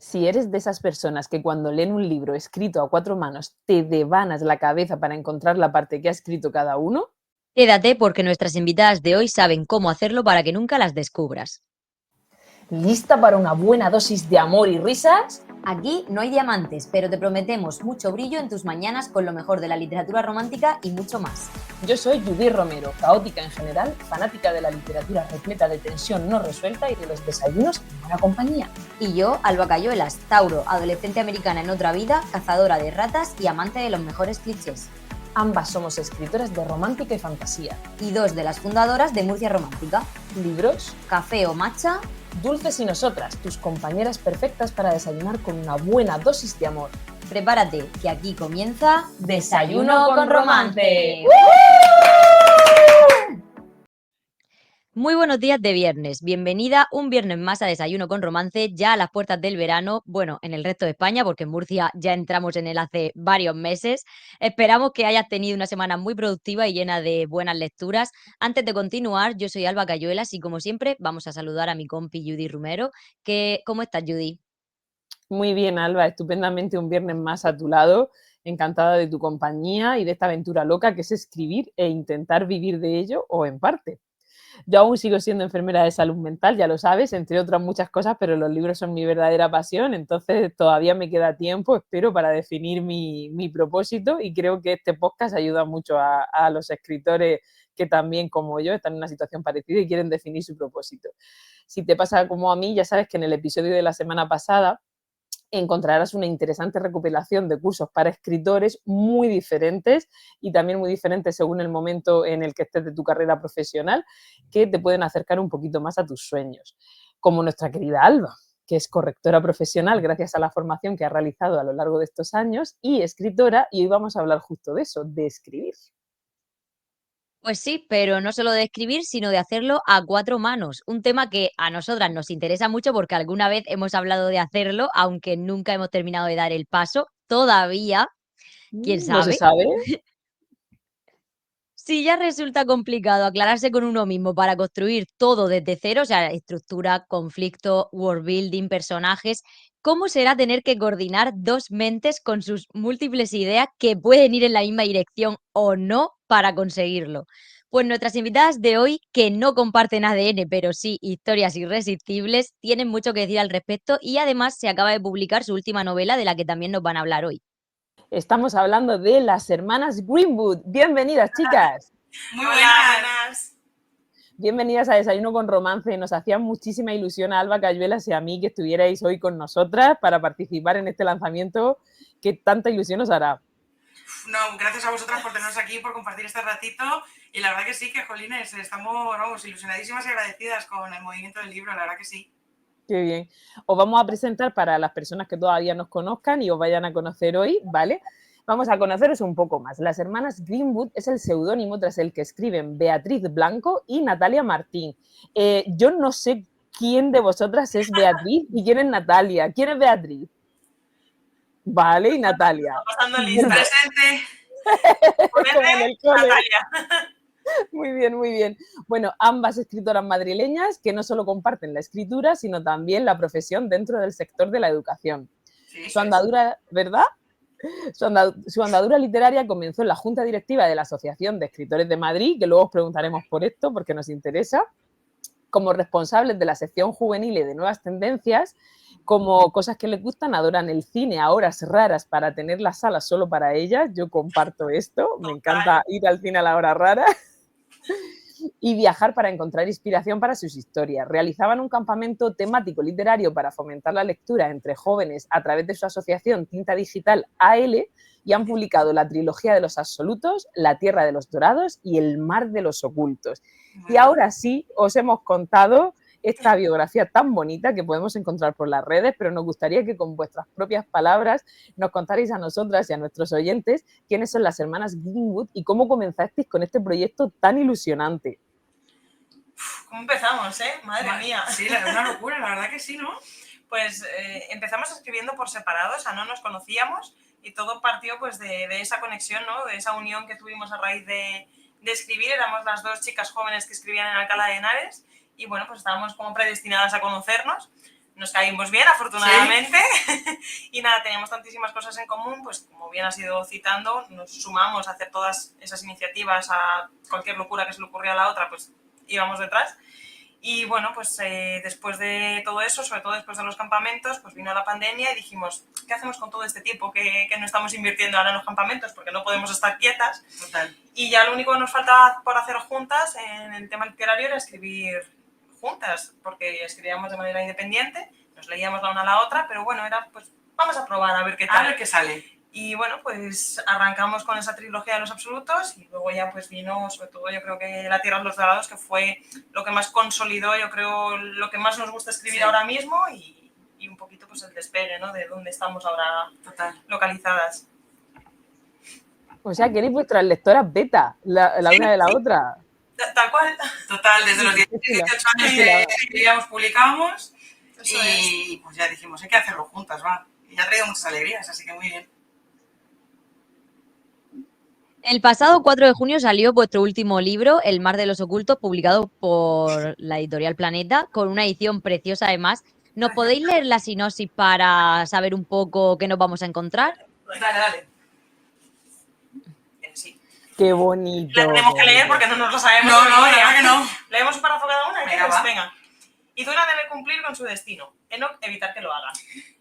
Si eres de esas personas que cuando leen un libro escrito a cuatro manos te devanas la cabeza para encontrar la parte que ha escrito cada uno, Quédate porque nuestras invitadas de hoy saben cómo hacerlo para que nunca las descubras. ¿lista para una buena dosis de amor y risas? Aquí no hay diamantes, pero te prometemos mucho brillo en tus mañanas con lo mejor de la literatura romántica y mucho más. Yo soy Judith Romero, caótica en general, fanática de la literatura repleta de tensión no resuelta y de los desayunos en buena compañía. Y yo, Alba Cayuelas, Tauro, adolescente americana en otra vida, cazadora de ratas y amante de los mejores clichés. Ambas somos escritoras de romántica y fantasía. Y dos de las fundadoras de Murcia Romántica. Libros, café o matcha, Dulces y nosotras, tus compañeras perfectas para desayunar con una buena dosis de amor. Prepárate, que aquí comienza Desayuno con Romance. Muy buenos días de viernes. Bienvenida un viernes más a Desayuno con Romance, ya a las puertas del verano, bueno, en el resto de España, porque en Murcia ya entramos en él hace varios meses. Esperamos que hayas tenido una semana muy productiva y llena de buenas lecturas. Antes de continuar, yo soy Alba Cayuelas y como siempre vamos a saludar a mi compi Judy Romero. ¿Cómo estás, Judy? Muy bien, Alba, estupendamente un viernes más a tu lado, encantada de tu compañía y de esta aventura loca que es escribir e intentar vivir de ello o en parte. Yo aún sigo siendo enfermera de salud mental, ya lo sabes, entre otras muchas cosas, pero los libros son mi verdadera pasión, entonces todavía me queda tiempo, espero, para definir mi propósito y creo que este podcast ayuda mucho a los escritores que también, como yo, están en una situación parecida y quieren definir su propósito. Si te pasa como a mí, ya sabes que en el episodio de la semana pasada encontrarás una interesante recopilación de cursos para escritores muy diferentes y también muy diferentes según el momento en el que estés de tu carrera profesional, que te pueden acercar un poquito más a tus sueños. Como nuestra querida Alba, que es correctora profesional gracias a la formación que ha realizado a lo largo de estos años y escritora, y hoy vamos a hablar justo de eso, de escribir. Pues sí, pero no solo de escribir, sino de hacerlo a cuatro manos. Un tema que a nosotras nos interesa mucho porque alguna vez hemos hablado de hacerlo, aunque nunca hemos terminado de dar el paso. Todavía, quién No se sabe. sabe. Si ya resulta complicado aclararse con uno mismo para construir todo desde cero, o sea, estructura, conflicto, world building, personajes, ¿cómo será tener que coordinar dos mentes con sus múltiples ideas que pueden ir en la misma dirección o no para conseguirlo? Pues nuestras invitadas de hoy, que no comparten ADN, pero sí historias irresistibles, tienen mucho que decir al respecto y además se acaba de publicar su última novela de la que también nos van a hablar hoy. Estamos hablando de las hermanas Greenwood. Bienvenidas, chicas. Muy buenas. Bienvenidas a Desayuno con Romance. Nos hacía muchísima ilusión a Alba Cayuelas y a mí que estuvierais hoy con nosotras para participar en este lanzamiento que tanta ilusión os hará. No, gracias a vosotras por tenernos aquí, por compartir este ratito. Y la verdad que sí, que jolines, estamos ilusionadísimas y agradecidas con el movimiento del libro, la verdad que sí. Qué bien. Os vamos a presentar para las personas que todavía nos conozcan y os vayan a conocer hoy, ¿vale? Vamos a conoceros un poco más. Las hermanas Greenwood es el seudónimo tras el que escriben Beatriz Blanco y Natalia Martín. Yo no sé quién de vosotras es Beatriz y quién es Natalia. ¿Quién es Beatriz? Vale, y Natalia. Pasando lista. Presente. Como en el cole. Natalia. Muy bien, muy bien. Bueno, ambas escritoras madrileñas que no solo comparten la escritura, sino también la profesión dentro del sector de la educación. Sí, Su andadura, ¿verdad? Su andadura literaria comenzó en la Junta Directiva de la Asociación de Escritores de Madrid, que luego os preguntaremos por esto porque nos interesa, como responsables de la sección juvenil y de nuevas tendencias, como cosas que les gustan, adoran el cine a horas raras para tener las salas solo para ellas. Yo comparto esto, me encanta ir al cine a la hora rara. Y viajar para encontrar inspiración para sus historias. Realizaban un campamento temático literario para fomentar la lectura entre jóvenes a través de su asociación Tinta Digital AL y han publicado la trilogía de los absolutos, La Tierra de los Dorados y El Mar de los Ocultos. Y ahora sí, os hemos contado esta biografía tan bonita que podemos encontrar por las redes, pero nos gustaría que con vuestras propias palabras nos contarais a nosotras y a nuestros oyentes quiénes son las hermanas Greenwood y cómo comenzasteis con este proyecto tan ilusionante. ¿Cómo empezamos, Madre mía. Sí, es una locura, la verdad que sí, ¿no? Pues empezamos escribiendo por separado, o sea, no nos conocíamos y todo partió pues de esa conexión, ¿no? De esa unión que tuvimos a raíz de escribir. Éramos las dos chicas jóvenes que escribían en Alcalá de Henares y bueno, pues estábamos como predestinadas a conocernos. nos caímos bien, afortunadamente, ¿sí? Y nada, teníamos tantísimas cosas en común, pues como bien has ido citando, nos sumamos a hacer todas esas iniciativas, a cualquier locura que se le ocurría a la otra, pues íbamos detrás. Y bueno, pues después de todo eso, sobre todo después de los campamentos, pues vino la pandemia y dijimos, ¿qué hacemos con todo este tiempo que no estamos invirtiendo ahora en los campamentos? Porque no podemos estar quietas. Total. Y ya lo único que nos faltaba por hacer juntas en el tema literario era escribir juntas, porque escribíamos de manera independiente, nos leíamos la una a la otra, pero bueno, era pues vamos a probar a ver qué tal. A ver qué sale. Y bueno, pues arrancamos con esa trilogía de los absolutos y luego ya pues vino, sobre todo yo creo que La Tierra de los Dorados, que fue lo que más consolidó, yo creo, lo que más nos gusta escribir sí. ahora mismo y un poquito pues el despegue, ¿no? De dónde estamos ahora Total. Localizadas. O sea, que eres vuestras lectoras beta, la Sí, una de la sí. otra. Tal cual. Total, desde los 18 años que escribíamos, publicábamos y pues ya dijimos, hay que hacerlo juntas, va. Y ya ha traído muchas alegrías, así que muy bien. El pasado 4 de junio salió vuestro último libro, El mar de los ocultos, publicado por la editorial Planeta, con una edición preciosa además. ¿Nos podéis leer la sinopsis para saber un poco qué nos vamos a encontrar? Dale. Sí. Qué bonito. La tenemos que leer porque no nos lo sabemos. No, la verdad que no. ¿Leemos un párrafo cada una? Venga, va. Venga. Iduna debe cumplir con su destino, Enoch evitar que lo haga.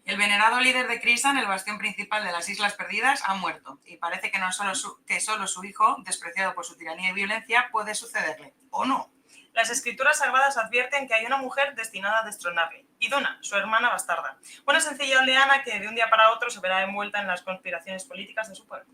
El venerado líder de Crisan, el bastión principal de las Islas Perdidas, ha muerto y parece que solo su hijo, despreciado por su tiranía y violencia, puede sucederle, ¿o no? Las escrituras sagradas advierten que hay una mujer destinada a destronarle, Iduna, su hermana bastarda, una sencilla aldeana que de un día para otro se verá envuelta en las conspiraciones políticas de su pueblo.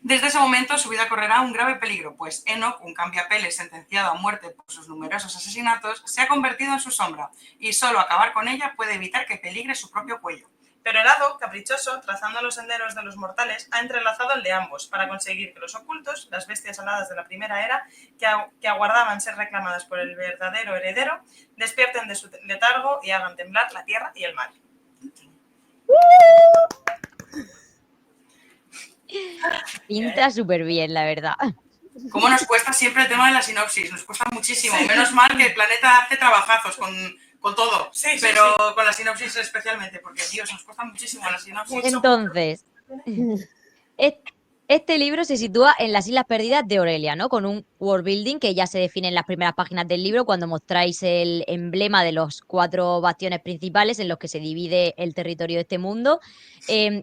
Desde ese momento su vida correrá un grave peligro, pues Enoch, un cambiapeles sentenciado a muerte por sus numerosos asesinatos, se ha convertido en su sombra y solo acabar con ella puede evitar que peligre su propio cuello. Pero el hado, caprichoso, trazando los senderos de los mortales, ha entrelazado el de ambos para conseguir que los ocultos, las bestias aladas de la primera era, que aguardaban ser reclamadas por el verdadero heredero, despierten de su letargo y hagan temblar la tierra y el mar. Pinta súper bien, la verdad. ¿Cómo nos cuesta siempre el tema de la sinopsis? Nos cuesta muchísimo. Sí. Menos mal que el Planeta hace trabajazos con todo, sí, pero sí. Con la sinopsis especialmente, porque, Dios, nos cuesta muchísimo la sinopsis. Entonces, este libro se sitúa en las Islas Perdidas de Aurelia, ¿no? Con un world building que ya se define en las primeras páginas del libro cuando mostráis el emblema de los 4 bastiones principales en los que se divide el territorio de este mundo.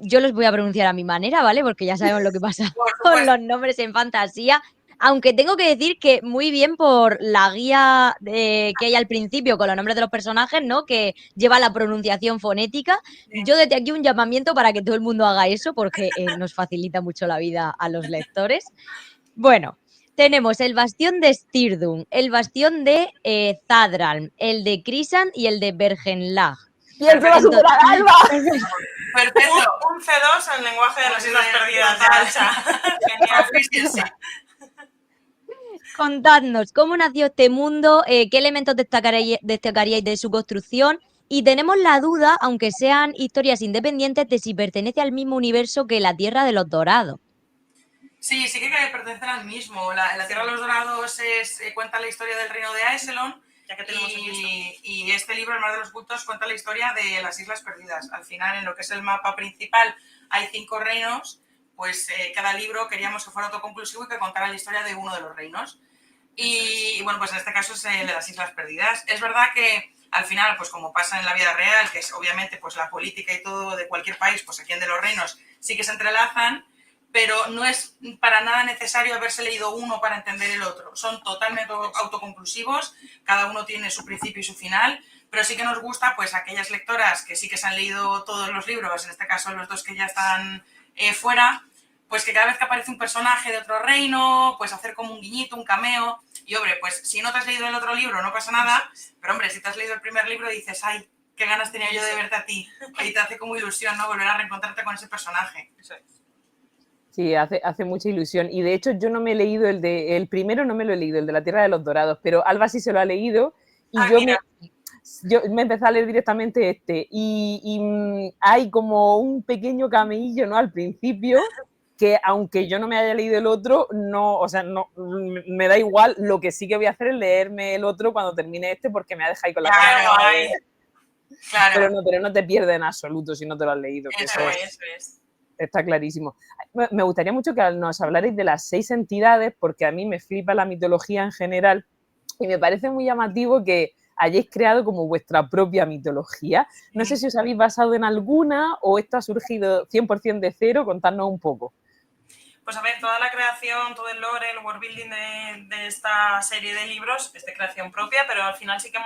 Yo los voy a pronunciar a mi manera, ¿vale? Porque ya sabemos lo que pasa con los nombres en fantasía. Aunque tengo que decir que muy bien por la guía que hay al principio con los nombres de los personajes, ¿no? Que lleva la pronunciación fonética. Yo desde aquí un llamamiento para que todo el mundo haga eso porque nos facilita mucho la vida a los lectores. Bueno, tenemos el bastión de Styrdung, el bastión de Thadram, el de Crisan y el de Bergenlag. ¿Y el que va a superar a Alba? Perfecto. Un C2 en lenguaje de las Islas Perdidas de Alcha. Genial. Contadnos, ¿cómo nació este mundo? ¿Qué elementos destacaríais de su construcción? Y tenemos la duda, aunque sean historias independientes, de si pertenece al mismo universo que la Tierra de los Dorados. Sí, sí que pertenecen al mismo. La Tierra de los Dorados cuenta la historia del reino de Aeselon, ya que tenemos y este libro, El mar de los ocultos, cuenta la historia de las Islas Perdidas. Al final, en lo que es el mapa principal, hay 5 reinos, pues cada libro queríamos que fuera autoconclusivo y que contara la historia de uno de los reinos. Y bueno, pues en este caso es el de las Islas Perdidas. Es verdad que al final, pues como pasa en la vida real, que es obviamente pues la política y todo de cualquier país, pues aquí en de los reinos sí que se entrelazan, pero no es para nada necesario haberse leído uno para entender el otro. Son totalmente autoconclusivos, cada uno tiene su principio y su final, pero sí que nos gusta pues aquellas lectoras que sí que se han leído todos los libros, en este caso los 2 que ya están fuera, pues que cada vez que aparece un personaje de otro reino, pues hacer como un guiñito, un cameo. Y hombre, pues si no te has leído el otro libro no pasa nada, pero hombre, si te has leído el primer libro dices, ay, qué ganas tenía yo de verte a ti. Y te hace como ilusión, ¿no? Volver a reencontrarte con ese personaje. Eso es. Sí, hace mucha ilusión. Y de hecho yo no me he leído el primero, no me lo he leído, el de la Tierra de los Dorados, pero Alba sí se lo ha leído y yo me empecé a leer directamente este. Y hay como un pequeño cameillo, ¿no? Al principio, que aunque yo no me haya leído el otro, no, o sea, no, me da igual. Lo que sí que voy a hacer es leerme el otro cuando termine este porque me ha dejado ahí con la cara. Claro. Pero no te pierdes en absoluto si no te lo has leído. Que Eso es. Está clarísimo. Me gustaría mucho que nos hablarais de las 6 entidades, porque a mí me flipa la mitología en general y me parece muy llamativo que hayáis creado como vuestra propia mitología. No sé si os habéis basado en alguna o esto ha surgido 100% de cero. Contadnos un poco. Pues a ver, toda la creación, todo el lore, el world building de esta serie de libros es de creación propia, pero al final sí que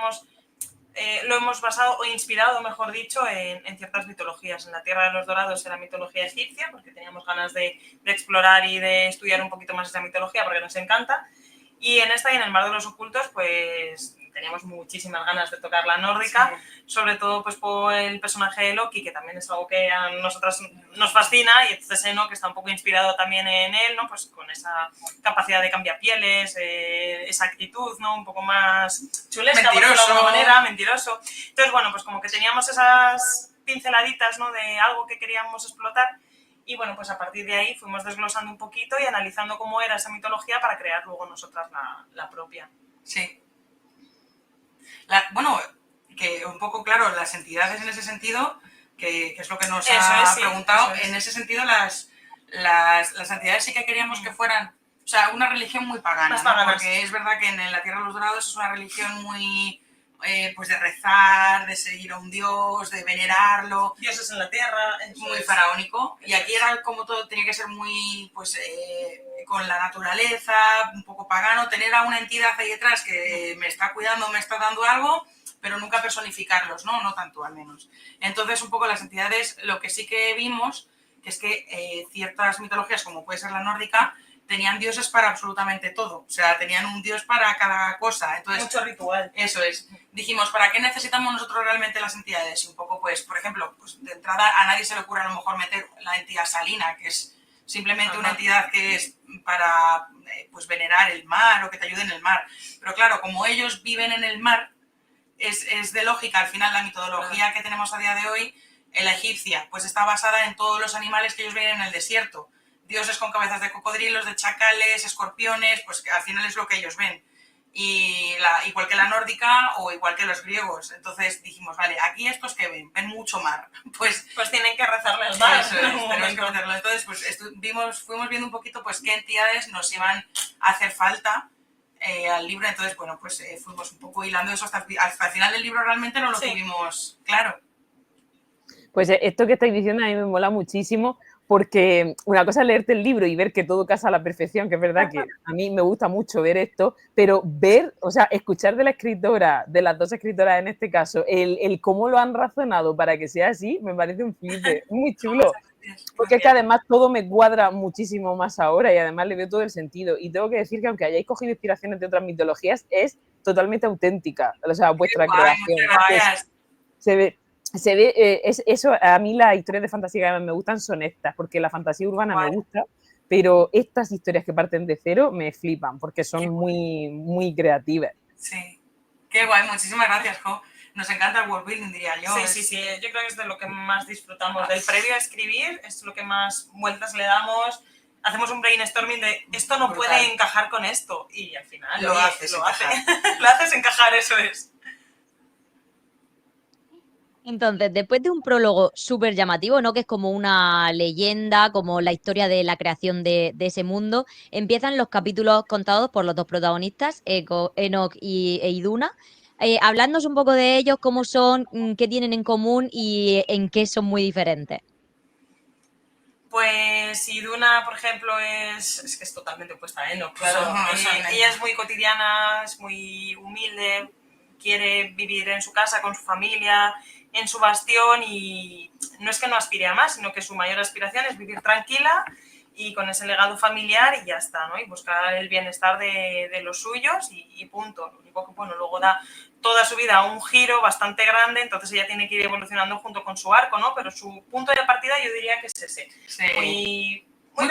lo hemos basado o inspirado, mejor dicho, en ciertas mitologías. En la Tierra de los Dorados era mitología egipcia, porque teníamos ganas de explorar y de estudiar un poquito más esa mitología, porque nos encanta. Y en esta y en el Mar de los Ocultos, pues teníamos muchísimas ganas de tocar la nórdica, sobre todo pues por el personaje de Loki, que también es algo que a nosotras nos fascina, y entonces Enoch está un poco inspirado también en él, ¿no? Pues con esa capacidad de cambiar pieles, esa actitud, ¿no? Un poco más chulesca, por decirlo de alguna manera, mentiroso. Entonces, bueno, pues como que teníamos esas pinceladitas, ¿no? De algo que queríamos explotar. Y bueno, pues a partir de ahí fuimos desglosando un poquito y analizando cómo era esa mitología para crear luego nosotras la propia. Sí. Bueno, que un poco, claro, las entidades en ese sentido, que es lo que nos ha preguntado, en ese sentido las entidades sí que queríamos que fueran, o sea, una religión muy pagana, ¿no? Porque es verdad que en la Tierra de los Dorados es una religión muy... pues de rezar, de seguir a un dios, de venerarlo. Dioses en la tierra. Muy faraónico. Y aquí era como todo, tenía que ser muy, pues, con la naturaleza, un poco pagano, tener a una entidad ahí detrás que me está cuidando, me está dando algo, pero nunca personificarlos, ¿no? No tanto, al menos. Entonces, un poco las entidades, lo que sí que vimos, que es que ciertas mitologías, como puede ser la nórdica, tenían dioses para absolutamente todo. O sea, tenían un dios para cada cosa. Entonces, mucho ritual. Eso es. Dijimos, ¿para qué necesitamos nosotros realmente las entidades? Y un poco, pues, por ejemplo, pues de entrada a nadie se le ocurre a lo mejor meter la entidad salina, que es simplemente una entidad que es para pues venerar el mar o que te ayude en el mar. Pero claro, como ellos viven en el mar, es de lógica, al final, la metodología que tenemos a día de hoy, la egipcia, pues está basada en todos los animales que ellos ven en el desierto. Dioses con cabezas de cocodrilos, de chacales, escorpiones, pues al final es lo que ellos ven. Y igual que la nórdica o igual que los griegos. Entonces dijimos, vale, aquí estos que ven mucho mar. Pues tienen que rezarle al mar. Eso es, tenemos que meterlo. Entonces, pues fuimos viendo un poquito pues qué entidades nos iban a hacer falta al libro. Entonces, bueno, pues fuimos un poco hilando eso hasta el final del libro. Realmente no lo tuvimos claro. Pues esto que estáis diciendo a mí me mola muchísimo, porque una cosa es leerte el libro y ver que todo casa a la perfección, que es verdad que a mí me gusta mucho ver esto, pero ver, o sea, escuchar de la escritora, de las dos escritoras en este caso, el cómo lo han razonado para que sea así, me parece un flipe, muy chulo. Porque es que además todo me cuadra muchísimo más ahora y además le veo todo el sentido. Y tengo que decir que aunque hayáis cogido inspiraciones de otras mitologías, es totalmente auténtica, o sea, vuestra creación. Se ve eso, a mí las historias de fantasía que más me gustan son estas, porque la fantasía urbana me gusta, pero estas historias que parten de cero me flipan, porque son muy, muy creativas. Sí, qué guay, muchísimas gracias, Jo. Nos encanta el world building, diría yo. Sí, yo creo que es de lo que más disfrutamos, del previo a escribir, es lo que más vueltas le damos. Hacemos un brainstorming de esto no puede encajar con esto, y al final lo haces encajar, eso es. Entonces, después de un prólogo súper llamativo, ¿no? Que es como una leyenda, como la historia de la creación de ese mundo, empiezan los capítulos contados por los dos protagonistas, Enoch e Iduna. Hablándonos un poco de ellos, cómo son, qué tienen en común y en qué son muy diferentes. Pues Iduna, por ejemplo, es que es totalmente opuesta a Enoch, claro. Ella es muy cotidiana, es muy humilde, quiere vivir en su casa con su familia, en su bastión, y no es que no aspire a más, sino que su mayor aspiración es vivir tranquila y con ese legado familiar y ya está, ¿no? Y buscar el bienestar de los suyos y punto. Lo único que, bueno, luego da toda su vida un giro bastante grande, entonces ella tiene que ir evolucionando junto con su arco, ¿no? Pero su punto de partida yo diría que es ese. Sí. Muy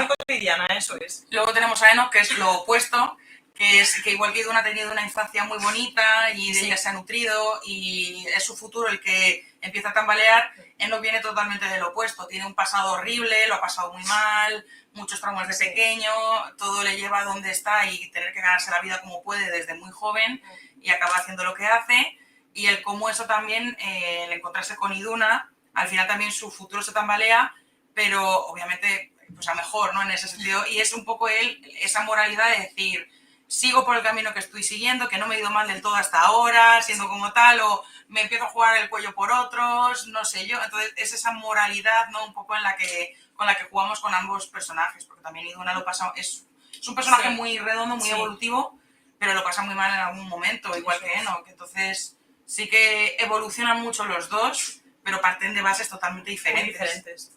cotidiana, eso es. Luego tenemos a Enoch, que es lo opuesto, que igual que Iduna ha tenido una infancia muy bonita y de ella se ha nutrido y es su futuro el que empieza a tambalear. Enoch viene totalmente del opuesto, tiene un pasado horrible, lo ha pasado muy mal, muchos traumas de pequeño, todo le lleva a donde está y tener que ganarse la vida como puede desde muy joven y acaba haciendo lo que hace. y el cómo eso también, el encontrarse con Iduna, al final también su futuro se tambalea, pero obviamente pues a mejor, ¿no? En ese sentido, y es un poco esa moralidad de decir, sigo por el camino que estoy siguiendo, que no me he ido mal del todo hasta ahora, siendo como tal, o me empiezo a jugar el cuello por otros, no sé yo. Entonces es esa moralidad, ¿no? Un poco con la que jugamos con ambos personajes, porque también Iduna lo pasa, es un personaje muy redondo, muy evolutivo, pero lo pasa muy mal en algún momento, igual que Enoch. Entonces sí que evolucionan mucho los dos, pero parten de bases totalmente diferentes.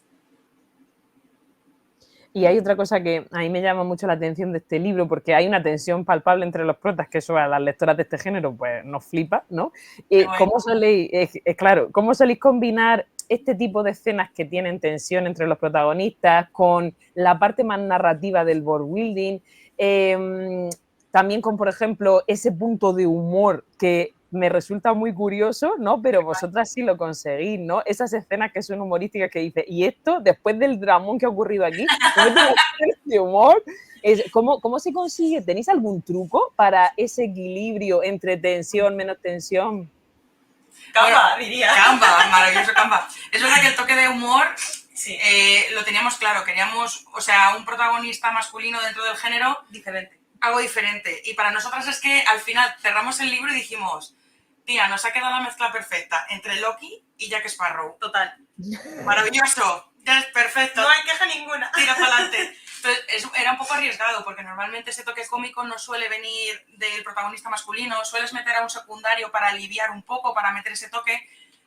Y hay otra cosa que a mí me llama mucho la atención de este libro, porque hay una tensión palpable entre los protas, que eso a las lectoras de este género pues nos flipa, ¿no? ¿Cómo soléis, claro, cómo soléis combinar este tipo de escenas que tienen tensión entre los protagonistas con la parte más narrativa del world building? También con, por ejemplo, ese punto de humor que me resulta muy curioso, ¿no? Pero vosotras sí lo conseguís, ¿no? Esas escenas que son humorísticas que dices, y esto, después del dramón que ha ocurrido aquí, de humor, ¿cómo se consigue? ¿Tenéis algún truco para ese equilibrio entre tensión, menos tensión? Canva, diría. Canva, maravilloso Canva. Es verdad que el toque de humor lo teníamos claro, queríamos, o sea, un protagonista masculino dentro del género diferente. Algo diferente. Y para nosotras es que al final cerramos el libro y dijimos, tía, nos ha quedado la mezcla perfecta entre Loki y Jack Sparrow. Total. Maravilloso. Ya es perfecto. No hay queja ninguna. Tira para adelante. Entonces, era un poco arriesgado porque normalmente ese toque cómico no suele venir del protagonista masculino, sueles meter a un secundario para aliviar un poco, para meter ese toque,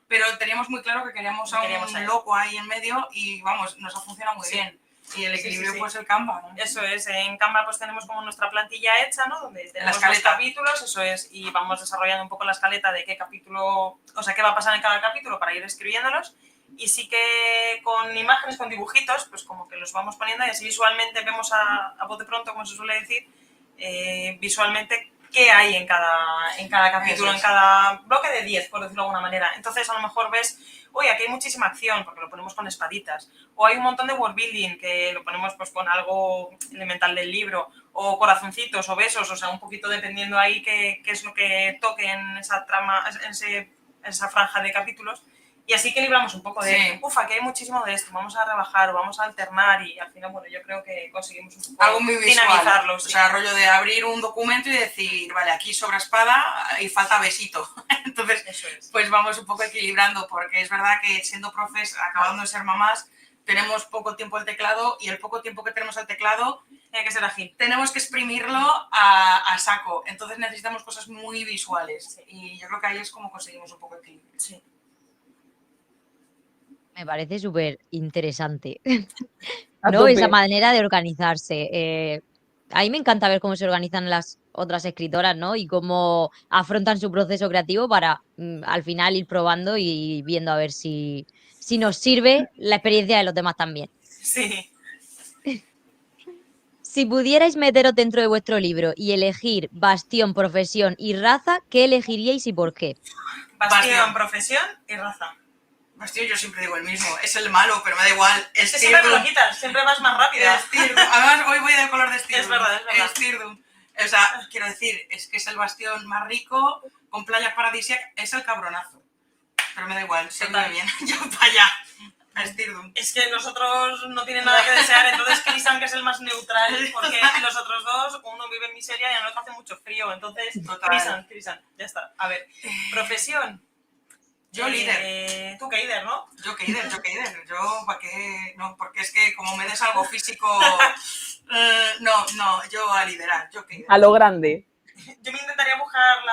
pero teníamos muy claro que queríamos a un loco ahí en medio y vamos, nos ha funcionado muy bien. Y el equilibrio pues el Canva, ¿no? Eso es, en Canva pues tenemos como nuestra plantilla hecha, ¿no? Donde tenemos los capítulos, eso es, y vamos desarrollando un poco la escaleta de qué capítulo, o sea, qué va a pasar en cada capítulo para ir escribiéndolos. Y sí que con imágenes, con dibujitos, pues como que los vamos poniendo y así visualmente vemos a bote pronto, como se suele decir, visualmente qué hay en cada capítulo, en cada bloque de 10, por decirlo de alguna manera. Entonces a lo mejor ves, oye, aquí hay muchísima acción, porque lo ponemos con espaditas, o hay un montón de world building, que lo ponemos pues con algo elemental del libro, o corazoncitos, o besos, o sea, un poquito dependiendo ahí qué es lo que toque en esa trama, en esa franja de capítulos. Y así que libramos un poco de, aquí hay muchísimo de esto, vamos a rebajar o vamos a alternar y al final, bueno, yo creo que conseguimos un poco algo muy dinamizarlo. O sea, rollo de abrir un documento y decir, vale, aquí sobra espada y falta besito. Entonces, pues vamos un poco equilibrando, porque es verdad que siendo profes, acabando de ser mamás, tenemos poco tiempo al teclado y el poco tiempo que tenemos al teclado tiene que ser ágil. Tenemos que exprimirlo a saco, entonces necesitamos cosas muy visuales y yo creo que ahí es como conseguimos un poco equilibrio. Sí. Me parece súper interesante, ¿no? Esa manera de organizarse. A mí me encanta ver cómo se organizan las otras escritoras, ¿no? Y cómo afrontan su proceso creativo para al final ir probando y viendo a ver si nos sirve la experiencia de los demás también. Sí. Si pudierais meteros dentro de vuestro libro y elegir bastión, profesión y raza, ¿qué elegiríais y por qué? Bastión, profesión y raza. Bastión, yo siempre digo el mismo, es el malo, pero me da igual. Es que siempre me lo quitas, siempre vas más rápida. Además, hoy voy del color de Styrdun. Es verdad. Styrdun. O sea, quiero decir, es que es el bastión más rico, con playas paradisíacas, es el cabronazo. Pero me da igual, siempre bien. Yo para allá. A Styrdun. Es que los otros no tienen nada que desear, entonces Crisan, que es el más neutral, porque los otros dos, uno vive en miseria y al otro hace mucho frío, entonces Crisan, ya está. A ver, profesión. Yo líder. Tú que líder, ¿no? Yo que líder. Yo, ¿para qué? No, porque es que como me des algo físico, no, yo a liderar, yo que líder. A lo grande. Yo me intentaría buscar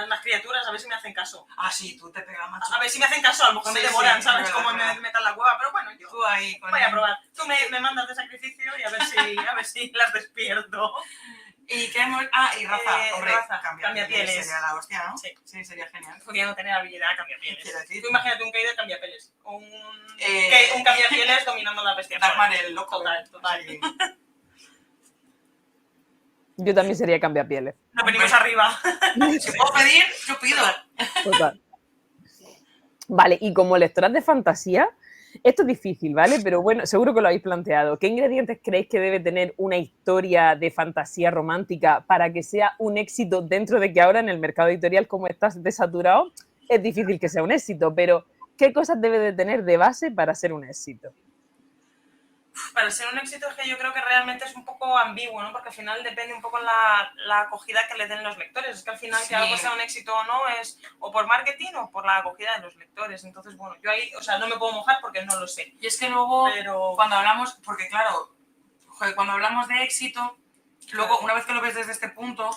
las criaturas, a ver si me hacen caso. Ah, sí, tú te pegas, macho. A ver si me hacen caso, a lo mejor me demoran, ¿sabes? Verdad, como me metan la cueva, pero bueno, yo tú ahí voy a probar. Tú me mandas de sacrificio y a ver si las despierto. ¿Y qué hemos...? Ah, y raza. Hombre, raza, cambia pieles. Sería la hostia, ¿no? Sí, sería genial. Podría no tener habilidad cambia pieles. Quiero decir. Tú imagínate un Kaider cambia pieles. O un cambia pieles dominando la bestia. Dagmar el loco. Total. Sí. Yo también sería cambiapieles. Nos venimos arriba. Si puedo pedir, yo pido. Total. Vale, y como lectoras de fantasía, esto es difícil, ¿vale? Pero bueno, seguro que lo habéis planteado. ¿Qué ingredientes creéis que debe tener una historia de fantasía romántica para que sea un éxito dentro de que ahora en el mercado editorial como está desaturado? es difícil que sea un éxito, pero ¿qué cosas debe de tener de base para ser un éxito? Para ser un éxito es que yo creo que realmente es un poco ambiguo, ¿no? Porque al final depende un poco la acogida que le den los lectores. Es que al final que algo sea un éxito o no es o por marketing o por la acogida de los lectores. Entonces, bueno, yo ahí, o sea, no me puedo mojar porque no lo sé. Y es que luego, cuando hablamos, porque claro, cuando hablamos de éxito, luego, una vez que lo ves desde este punto,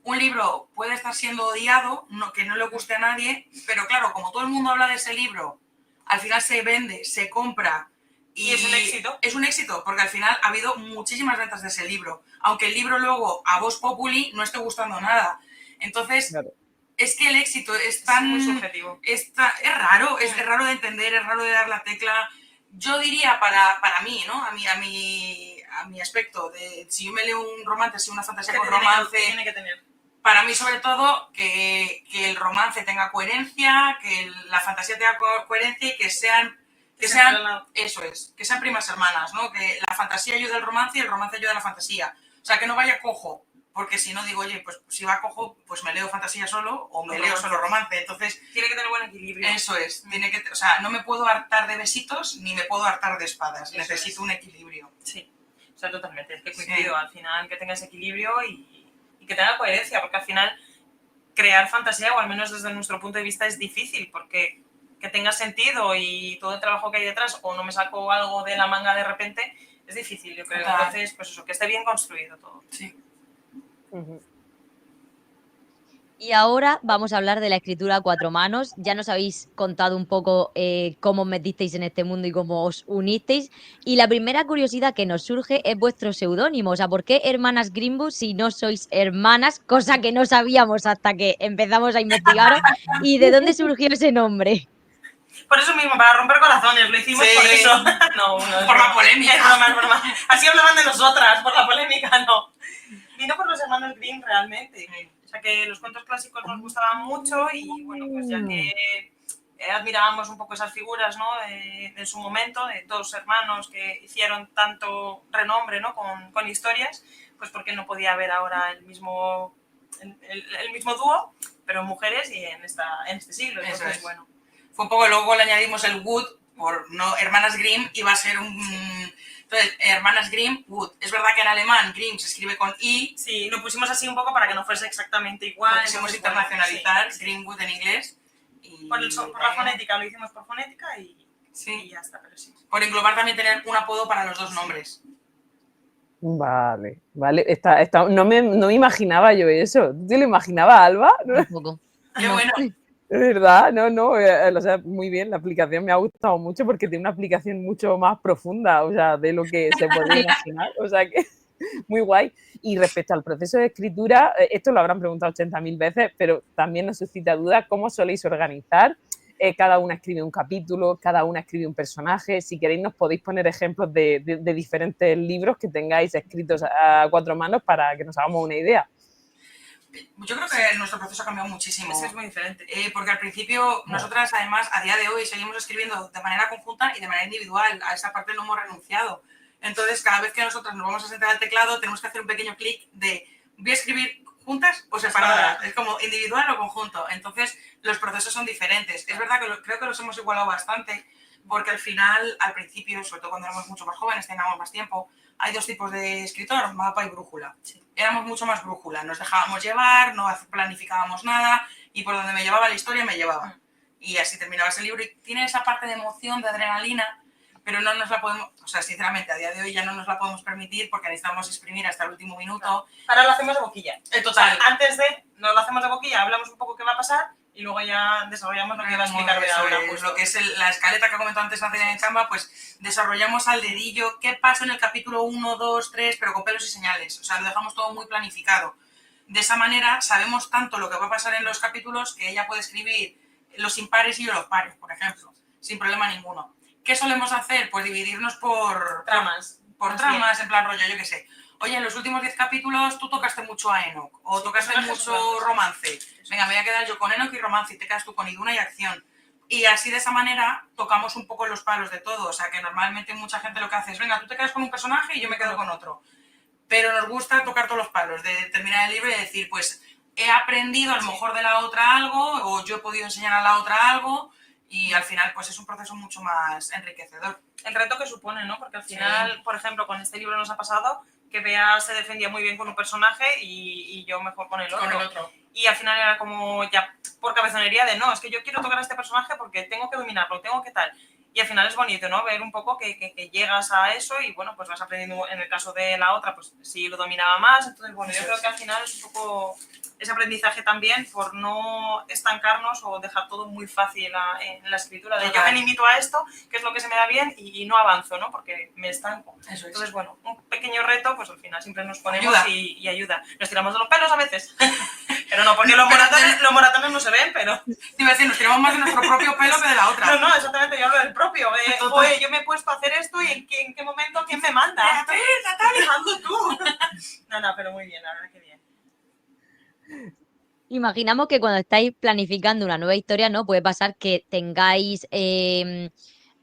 un libro puede estar siendo odiado, que no le guste a nadie, pero claro, como todo el mundo habla de ese libro, al final se vende, se compra. Y es un éxito. Es un éxito, porque al final ha habido muchísimas ventas de ese libro. Aunque el libro luego, a voz populi, no esté gustando nada. Entonces, claro, es que el éxito es tan... muy subjetivo. Es raro, es raro de entender, es raro de dar la tecla. Yo diría para mí, ¿no? A mi aspecto, de si yo me leo un romance, si una fantasía con romance... Tiene que tener. Para mí, sobre todo, que el romance tenga coherencia, que la fantasía tenga coherencia y que sean eso es, que sean primas hermanas, ¿no? Que la fantasía ayude al romance y el romance ayude a la fantasía. O sea, que no vaya cojo, porque si no digo, oye, pues si va cojo, pues me leo fantasía solo o me leo solo romance. Entonces, tiene que tener buen equilibrio. Eso es, o sea, no me puedo hartar de besitos ni me puedo hartar de espadas. Eso necesito un equilibrio. Sí, o sea, totalmente. Es que coincido, al final que tenga ese equilibrio y que tenga coherencia, porque al final crear fantasía, o al menos desde nuestro punto de vista, es difícil, porque que tenga sentido y todo el trabajo que hay detrás, o no me saco algo de la manga de repente, es difícil, yo creo. Entonces, pues eso, que esté bien construido todo. Sí. Y ahora vamos a hablar de la escritura a cuatro manos. Ya nos habéis contado un poco cómo os metisteis en este mundo y cómo os unisteis. Y la primera curiosidad que nos surge es vuestro seudónimo. O sea, ¿por qué hermanas Greenwood si no sois hermanas? Cosa que no sabíamos hasta que empezamos a investigar. ¿Y de dónde surgió ese nombre? Por eso mismo, para romper corazones, lo hicimos por eso. No, por la polémica. Es broma. Así hablaban de nosotras, por la polémica, no. Vino por los hermanos Grimm realmente. O sea que los cuentos clásicos nos gustaban mucho y bueno, pues ya que admirábamos un poco esas figuras, ¿no? De su momento, de dos hermanos que hicieron tanto renombre, ¿no? Con historias, pues porque no podía haber ahora el mismo dúo, pero mujeres y en este siglo. Entonces, bueno. Fue un poco, luego le añadimos el Wood, por no hermanas Grimm, iba a ser un... Entonces, hermanas Grimm, Wood. Es verdad que en alemán Grimm se escribe con I. Sí, lo pusimos así un poco para que no fuese exactamente igual. Lo quisimos internacionalizar, sí. Greenwood en inglés. Y por la fonética, lo hicimos por fonética y ya está, pero sí. Por englobar también tener un apodo para los dos nombres. Vale. No me imaginaba yo eso. ¿Tú te lo imaginabas, Alba? Un poco. Qué bueno. Es verdad, o sea, muy bien, la aplicación me ha gustado mucho porque tiene una aplicación mucho más profunda, o sea, de lo que se puede imaginar, o sea que muy guay. Y respecto al proceso de escritura, esto lo habrán preguntado 80.000 veces, pero también nos suscita dudas cómo soléis organizar. Cada una escribe un capítulo, cada una escribe un personaje. Si queréis nos podéis poner ejemplos de diferentes libros que tengáis escritos a cuatro manos para que nos hagamos una idea. Yo creo que nuestro proceso ha cambiado muchísimo. Eso es muy diferente. Porque al principio, nosotras además, a día de hoy, seguimos escribiendo de manera conjunta y de manera individual. A esa parte no hemos renunciado. Entonces, cada vez que nosotras nos vamos a sentar al teclado, tenemos que hacer un pequeño clic de ¿voy a escribir juntas o separadas? Es como individual o conjunto. Entonces, los procesos son diferentes. Es verdad que creo que los hemos igualado bastante, porque al final, al principio, sobre todo cuando éramos mucho más jóvenes, teníamos más tiempo, hay dos tipos de escritor, mapa y brújula. Sí. Éramos mucho más brújula, nos dejábamos llevar, no planificábamos nada y por donde me llevaba la historia me llevaba. Y así terminaba ese libro y tiene esa parte de emoción, de adrenalina, pero no nos la podemos, o sea, sinceramente, a día de hoy ya no nos la podemos permitir porque necesitamos exprimir hasta el último minuto. Ahora lo hacemos de boquilla. Total. O sea, antes de, nos lo hacemos de boquilla, hablamos un poco qué va a pasar y luego ya desarrollamos lo que va a explicar de ahora. Pues lo que es la escaleta que comentó antes en Canva, pues desarrollamos al dedillo qué pasa en el capítulo 1, 2, 3, pero con pelos y señales. O sea, lo dejamos todo muy planificado. De esa manera sabemos tanto lo que va a pasar en los capítulos que ella puede escribir los impares y yo los pares, por ejemplo, sin problema ninguno. ¿Qué solemos hacer? Pues dividirnos por tramas. Por tramas, en plan rollo, yo qué sé. Oye, en los últimos 10 capítulos tú tocaste mucho a Enoch o tocaste mucho romance. Venga, me voy a quedar yo con Enoch y romance y te quedas tú con Iduna y acción. Y así de esa manera tocamos un poco los palos de todo. O sea, que normalmente mucha gente lo que hace es, venga, tú te quedas con un personaje y yo me quedo con otro. Pero nos gusta tocar todos los palos, de terminar el libro y decir, pues he aprendido a lo mejor de la otra algo, o yo he podido enseñar a la otra algo, y al final pues es un proceso mucho más enriquecedor. El reto que supone, ¿no? Porque al final, por ejemplo, con este libro nos ha pasado que Bea se defendía muy bien con un personaje y yo mejor con el otro. Y al final era como ya por cabezonería de no, es que yo quiero tocar a este personaje porque tengo que dominarlo, tengo que tal. Y al final es bonito, ¿no? Ver un poco que llegas a eso y, bueno, pues vas aprendiendo. En el caso de la otra, pues sí lo dominaba más. Entonces, bueno, yo creo que al final es un poco ese aprendizaje también por no estancarnos o dejar todo muy fácil en la escritura. De yo me limito a esto, que es lo que se me da bien, y no avanzo, ¿no? Porque me estanco. Eso es. Entonces, bueno, un pequeño reto, pues al final siempre nos ponemos y ayuda. Nos tiramos de los pelos a veces. Pero no, porque los moratones no se ven, pero... Te iba a decir, nos tiramos más de nuestro propio pelo que de la otra. No, exactamente, yo hablo del propio. Oye, yo me he puesto a hacer esto y en qué momento, ¿quién me manda? Natalia, hazlo tú. No, pero muy bien, la verdad que bien. Imaginamos que cuando estáis planificando una nueva historia, ¿no? Puede pasar que tengáis,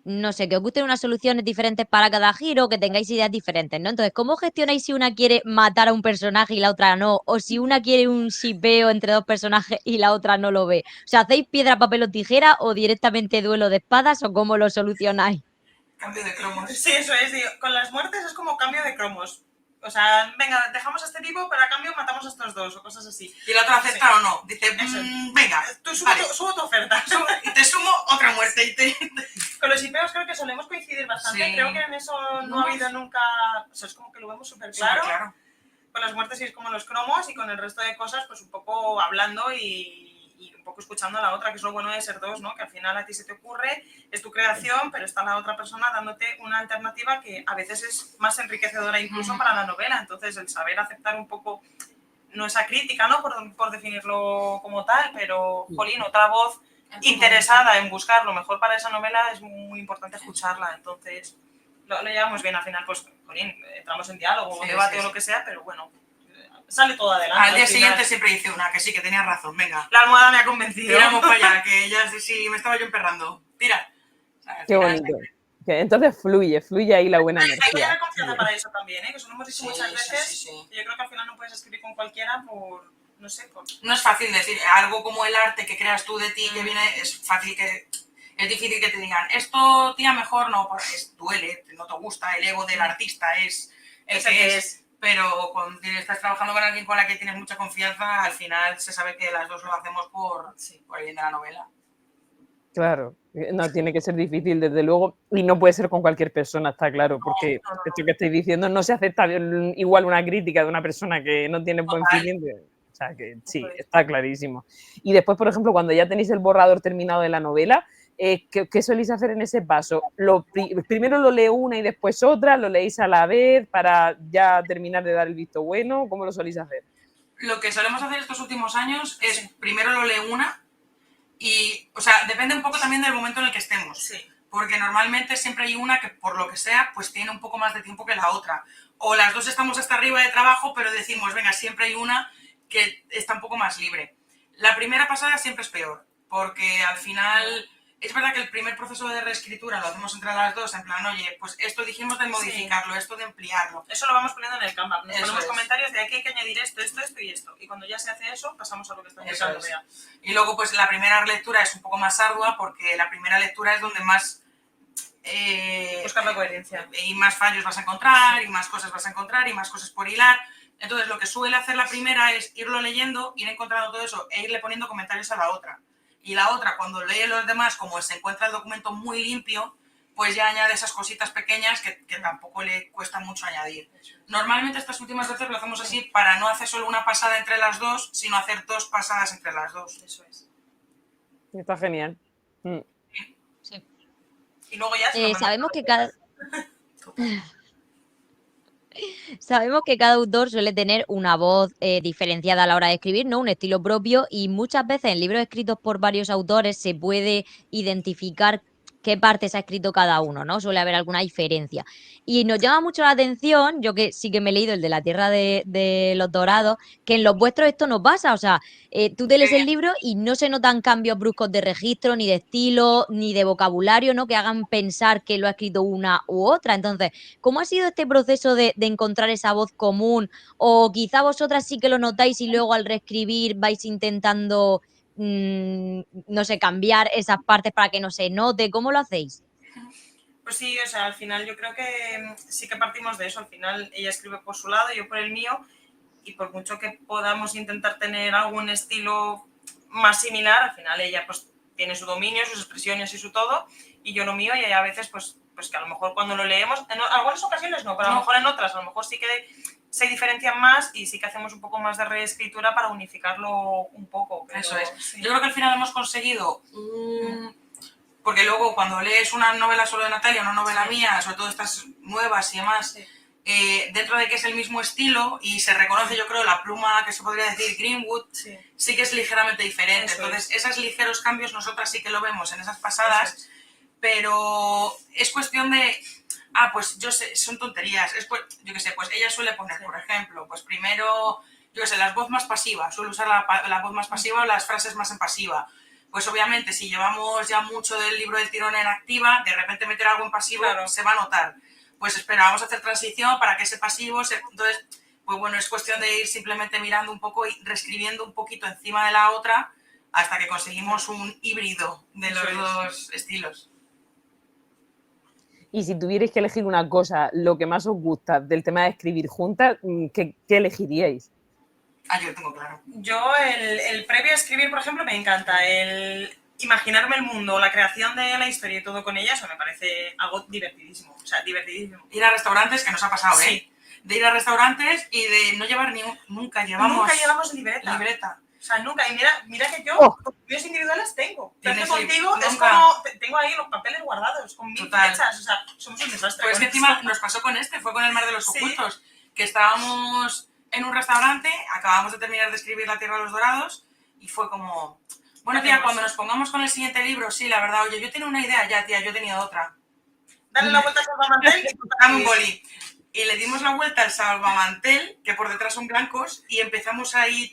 no sé, que os gusten unas soluciones diferentes para cada giro, que tengáis ideas diferentes, ¿no? Entonces, ¿cómo gestionáis si una quiere matar a un personaje y la otra no? O si una quiere un shipeo entre dos personajes y la otra no lo ve. O sea, ¿hacéis piedra, papel o tijera o directamente duelo de espadas o cómo lo solucionáis? Cambio de cromos. Sí, eso es. Digo, con las muertes es como cambio de cromos. O sea, venga, dejamos a este tipo, pero a cambio matamos a estos dos o cosas así. ¿Y el otro acepta o no? Dice, venga, tú subo tu oferta. Y te sumo otra muerte. Con los hipeos creo que solemos coincidir bastante. Sí. Creo que en eso no ha habido nunca... O sea, es como que lo vemos súper claro. Con las muertes sí es como los cromos y con el resto de cosas pues un poco hablando y un poco escuchando a la otra, que es lo bueno de ser dos, ¿no? Que al final a ti se te ocurre, es tu creación, pero está la otra persona dándote una alternativa que a veces es más enriquecedora incluso para la novela. Entonces el saber aceptar un poco, no esa crítica, ¿no? Por definirlo como tal, pero, jolín, otra voz interesada en buscar lo mejor para esa novela es muy importante escucharla. Entonces lo llevamos bien al final, pues, jolín, entramos en diálogo o debate o lo que sea, pero bueno, sale todo adelante. Al día siguiente siempre dice una, que sí, que tenías razón, venga. La almohada me ha convencido. Tiramos para allá, que ya sí, me estaba yo emperrando. Tira. O sea, qué bonito. Que entonces fluye ahí la buena energía. Hay que tener confianza para eso también, ¿eh? Que eso lo hemos dicho muchas veces. Y yo creo que al final no puedes escribir con cualquiera por, no sé, No es fácil decir, algo como el arte que creas tú de ti, que viene, es fácil que... Es difícil que te digan, esto tira mejor, no, porque duele, no te gusta, el ego del artista es el que es. Pero cuando estás trabajando con alguien con la que tienes mucha confianza, al final se sabe que las dos lo hacemos por el bien de la novela. Claro, no, tiene que ser difícil, desde luego, y no puede ser con cualquier persona, está claro, porque esto que estáis diciendo no se acepta igual una crítica de una persona que no tiene buen feeling. O sea, que sí, está clarísimo. Y después, por ejemplo, cuando ya tenéis el borrador terminado de la novela, ¿qué soléis hacer en ese paso? ¿Primero lo lee una y después otra? ¿Lo leéis a la vez para ya terminar de dar el visto bueno? ¿Cómo lo soléis hacer? Lo que solemos hacer estos últimos años es primero lo lee una y, o sea, depende un poco también del momento en el que estemos. Sí. Porque normalmente siempre hay una que, por lo que sea, pues tiene un poco más de tiempo que la otra. O las dos estamos hasta arriba de trabajo, pero decimos, venga, siempre hay una que está un poco más libre. La primera pasada siempre es peor, porque al final... Es verdad que el primer proceso de reescritura lo hacemos entre las dos, en plan, oye, pues esto dijimos de modificarlo, esto de ampliarlo. Eso lo vamos poniendo en el Canva. Nos ponemos comentarios de aquí hay que añadir esto y esto. Y cuando ya se hace eso, pasamos a lo que está empezando ya. Y luego, pues la primera lectura es un poco más ardua, porque la primera lectura es donde más... buscar la coherencia. Y más fallos vas a encontrar, y más cosas vas a encontrar, y más cosas por hilar. Entonces, lo que suele hacer la primera es irlo leyendo, ir encontrando todo eso, e irle poniendo comentarios a la otra. Y la otra, cuando lee los demás, como se encuentra el documento muy limpio, pues ya añade esas cositas pequeñas que tampoco le cuesta mucho añadir. Normalmente estas últimas veces lo hacemos así para no hacer solo una pasada entre las dos, sino hacer dos pasadas entre las dos. Eso es. Está genial. Sí. Y luego ya... sabemos que cada... Sabemos que cada autor suele tener una voz diferenciada a la hora de escribir, ¿no? Un estilo propio, y muchas veces en libros escritos por varios autores se puede identificar qué partes ha escrito cada uno, ¿no? Suele haber alguna diferencia. Y nos llama mucho la atención, yo que sí que me he leído el de la Tierra de los Dorados, que en los vuestros esto no pasa, o sea, tú te lees el libro y no se notan cambios bruscos de registro, ni de estilo, ni de vocabulario, ¿no? Que hagan pensar que lo ha escrito una u otra. Entonces, ¿cómo ha sido este proceso de encontrar esa voz común? O quizá vosotras sí que lo notáis y luego al reescribir vais intentando, no sé, cambiar esas partes para que no se note. ¿Cómo lo hacéis? Pues sí, o sea, al final yo creo que sí que partimos de eso. Al final ella escribe por su lado, yo por el mío, y por mucho que podamos intentar tener algún estilo más similar, al final ella pues tiene su dominio, sus expresiones y su todo, y yo lo mío, y hay a veces pues que a lo mejor cuando lo leemos, en algunas ocasiones no, pero a lo mejor en otras, a lo mejor sí que se diferencian más y sí que hacemos un poco más de reescritura para unificarlo un poco. Pero, eso es. Sí. Yo creo que al final hemos conseguido porque luego cuando lees una novela solo de Natalia, una novela mía, sobre todo estas nuevas y demás, dentro de que es el mismo estilo y se reconoce, yo creo, la pluma que se podría decir Greenwood, sí que es ligeramente diferente. Entonces, esos ligeros cambios nosotras sí que lo vemos en esas pasadas, pero es cuestión de... pues yo sé, son tonterías. Yo qué sé, pues ella suele poner, por ejemplo, pues primero, yo qué sé, la voz más pasiva, suele usar la voz más pasiva o las frases más en pasiva. Pues obviamente si llevamos ya mucho del libro del tirón en activa, de repente meter algo en pasivo se va a notar. Pues espera, vamos a hacer transición para que ese pasivo Entonces, pues bueno, es cuestión de ir simplemente mirando un poco y reescribiendo un poquito encima de la otra hasta que conseguimos un híbrido de los dos estilos. Y si tuvierais que elegir una cosa, lo que más os gusta del tema de escribir juntas, ¿qué elegiríais? Yo lo tengo claro. Yo el previo a escribir, por ejemplo, me encanta. El imaginarme el mundo, la creación de la historia y todo con ella, eso me parece algo divertidísimo. O sea, divertidísimo. Ir a restaurantes, que nos ha pasado, sí. De ir a restaurantes y de no llevar nunca llevamos libreta. O sea, nunca. Y mira que yo copios individuales tengo. Pero contigo es como... Tengo ahí los papeles guardados con 1000 fechas. O sea, somos un desastre. Pues que encima nos pasó con fue con el Mar de los Ocultos, que estábamos en un restaurante, acabamos de terminar de escribir La Tierra de los Dorados y fue como... Bueno, tía, cuando nos pongamos con el siguiente libro, sí, la verdad, oye, yo tenía una idea ya, tía, yo tenía otra. Dale la vuelta al salvamantel y dame un boli. Y le dimos la vuelta al salvamantel, que por detrás son blancos, y empezamos ahí,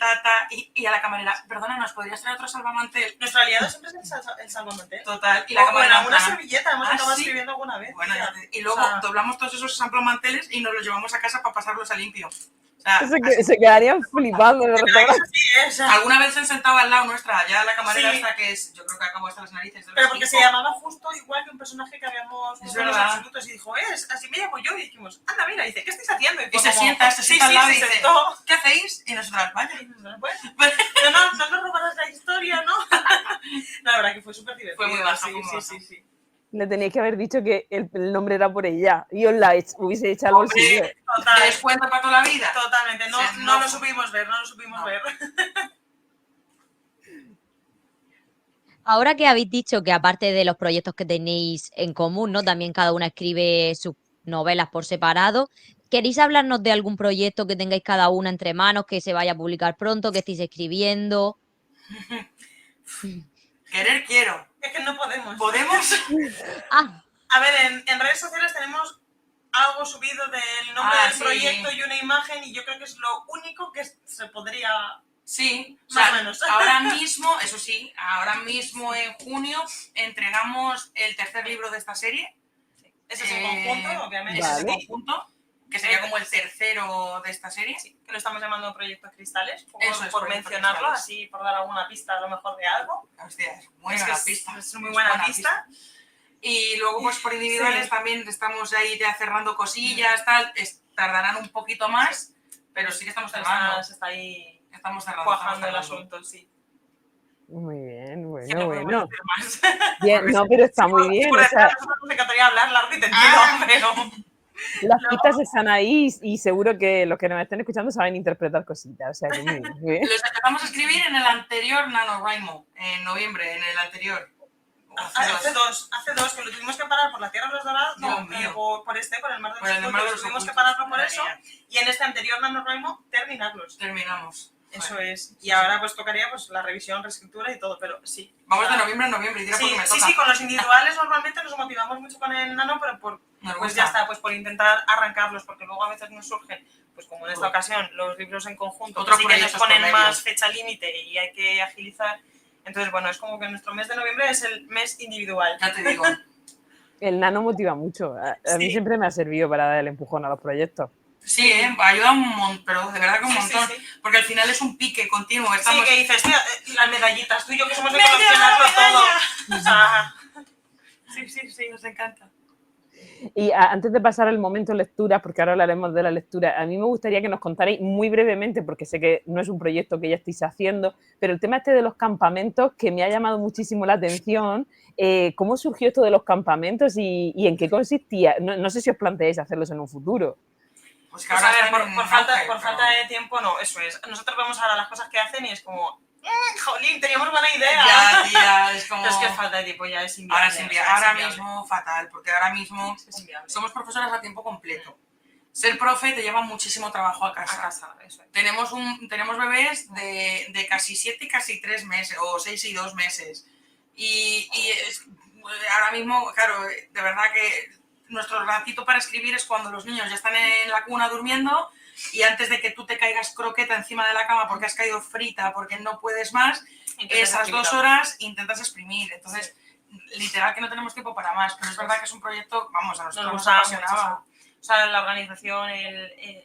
y a la camarera, perdona, ¿nos podrías traer otro salvamantel? Nuestro aliado siempre es el salvamantel. Total. Y la camarera... una servilleta, hemos acabado escribiendo alguna vez. Bueno, y luego doblamos todos esos salvamanteles y nos los llevamos a casa para pasarlos a limpio. Se quedarían flipando en el restaurante. Alguna vez se han sentado al lado nuestra, ya la camarera esta que es, yo creo que acabó hasta las narices. Pero porque se llamaba justo igual que un personaje que habíamos visto en los absolutos y dijo, así me llamo yo, y dijimos, anda, mira, dice, ¿qué estáis haciendo? Y se sienta al lado y dice, ¿qué hacéis? Y nosotras, vaya. No nos robarás la historia, ¿no? La verdad que fue súper divertido. Fue muy baja, sí. Le teníais que haber dicho que el nombre era por ella y os la hubiese echado al bolsillo. Total. ¿Descuento para toda la vida? Totalmente, no lo supimos ver, ver. Ahora que habéis dicho que aparte de los proyectos que tenéis en común, ¿no? También cada una escribe sus novelas por separado. ¿Queréis hablarnos de algún proyecto que tengáis cada una entre manos, que se vaya a publicar pronto, que estéis escribiendo? Querer quiero. Es que no podemos. ¿Podemos? A ver, en redes sociales tenemos algo subido del nombre del proyecto y una imagen, y yo creo que es lo único que se podría... Sí, más o menos. Ahora mismo, eso sí, en junio entregamos el tercer libro de esta serie. Ese es el conjunto, obviamente. Ese es el conjunto, que sería como el tercero de esta serie. Sí, que lo estamos llamando Proyecto Cristales, por mencionarlo, Cristales. Así por dar alguna pista a lo mejor de algo. Hostia, es muy buena pista. Es muy buena pista. Y luego pues por individuales también estamos ahí ya cerrando cosillas, tal, tardarán un poquito más, pero sí que estamos cerrando. Está ahí estamos cerrando, cuajando el asunto, sí. Muy bien, bueno. Bien, no, pero está muy bien. Por ejemplo, nos encantaría hablar largo y tendido, pero... Las pistas están ahí y seguro que los que nos estén escuchando saben interpretar cositas. O sea, que muy bien. Los empezamos a escribir en el anterior NaNoWriMo, en noviembre, en el anterior. Hace dos, que lo tuvimos que parar por La Tierra de los Dorados, por el Mar de los Ocultos, tuvimos que pararlo por eso, y en este anterior NaNoWriMo terminamos. Eso es. Y ahora pues tocaría pues la revisión, reescritura y todo, pero sí. Vamos de noviembre a noviembre, dirá porque me toca. Sí, con los individuales normalmente nos motivamos mucho con el nano, pero pues ya está, pues por intentar arrancarlos, porque luego a veces nos surgen, pues como en esta ocasión, los libros en conjunto, que sí que nos ponen más fecha límite y hay que agilizar. Entonces, bueno, es como que nuestro mes de noviembre es el mes individual. Ya te digo. El nano motiva mucho. A mí siempre me ha servido para dar el empujón a los proyectos. Sí, ayuda un montón, pero de verdad que un montón. Porque al final es un pique continuo. Sí, que dices, mira, las medallitas, tú y yo que somos de coleccionarlo todo. O sea, sí, nos encanta. Y antes de pasar al momento lectura, porque ahora hablaremos de la lectura, a mí me gustaría que nos contarais muy brevemente, porque sé que no es un proyecto que ya estéis haciendo, pero el tema este de los campamentos, que me ha llamado muchísimo la atención, ¿cómo surgió esto de los campamentos y en qué consistía? No sé si os planteáis hacerlos en un futuro. Pues a ver, por falta de tiempo, no, eso es. Nosotros vemos ahora las cosas que hacen y es como, jolín, teníamos buena idea. Ya, tía, es como... Pero es que falta de tiempo, ya es inviable. Ahora es inviable. Ahora mismo fatal, porque ahora mismo somos profesoras a tiempo completo. Ser profe te lleva muchísimo trabajo a casa. Eso es. Tenemos bebés de casi 7 y casi 3 meses, o 6 y 2 meses. Y ahora mismo, claro, de verdad que nuestro ratito para escribir es cuando los niños ya están en la cuna durmiendo y antes de que tú te caigas croqueta encima de la cama porque has caído frita, porque no puedes más, esas 2 horas intentas exprimir. Entonces, literal que no tenemos tiempo para más, pero es verdad que es un proyecto, vamos, a nosotros nos apasionaba. O sea, la organización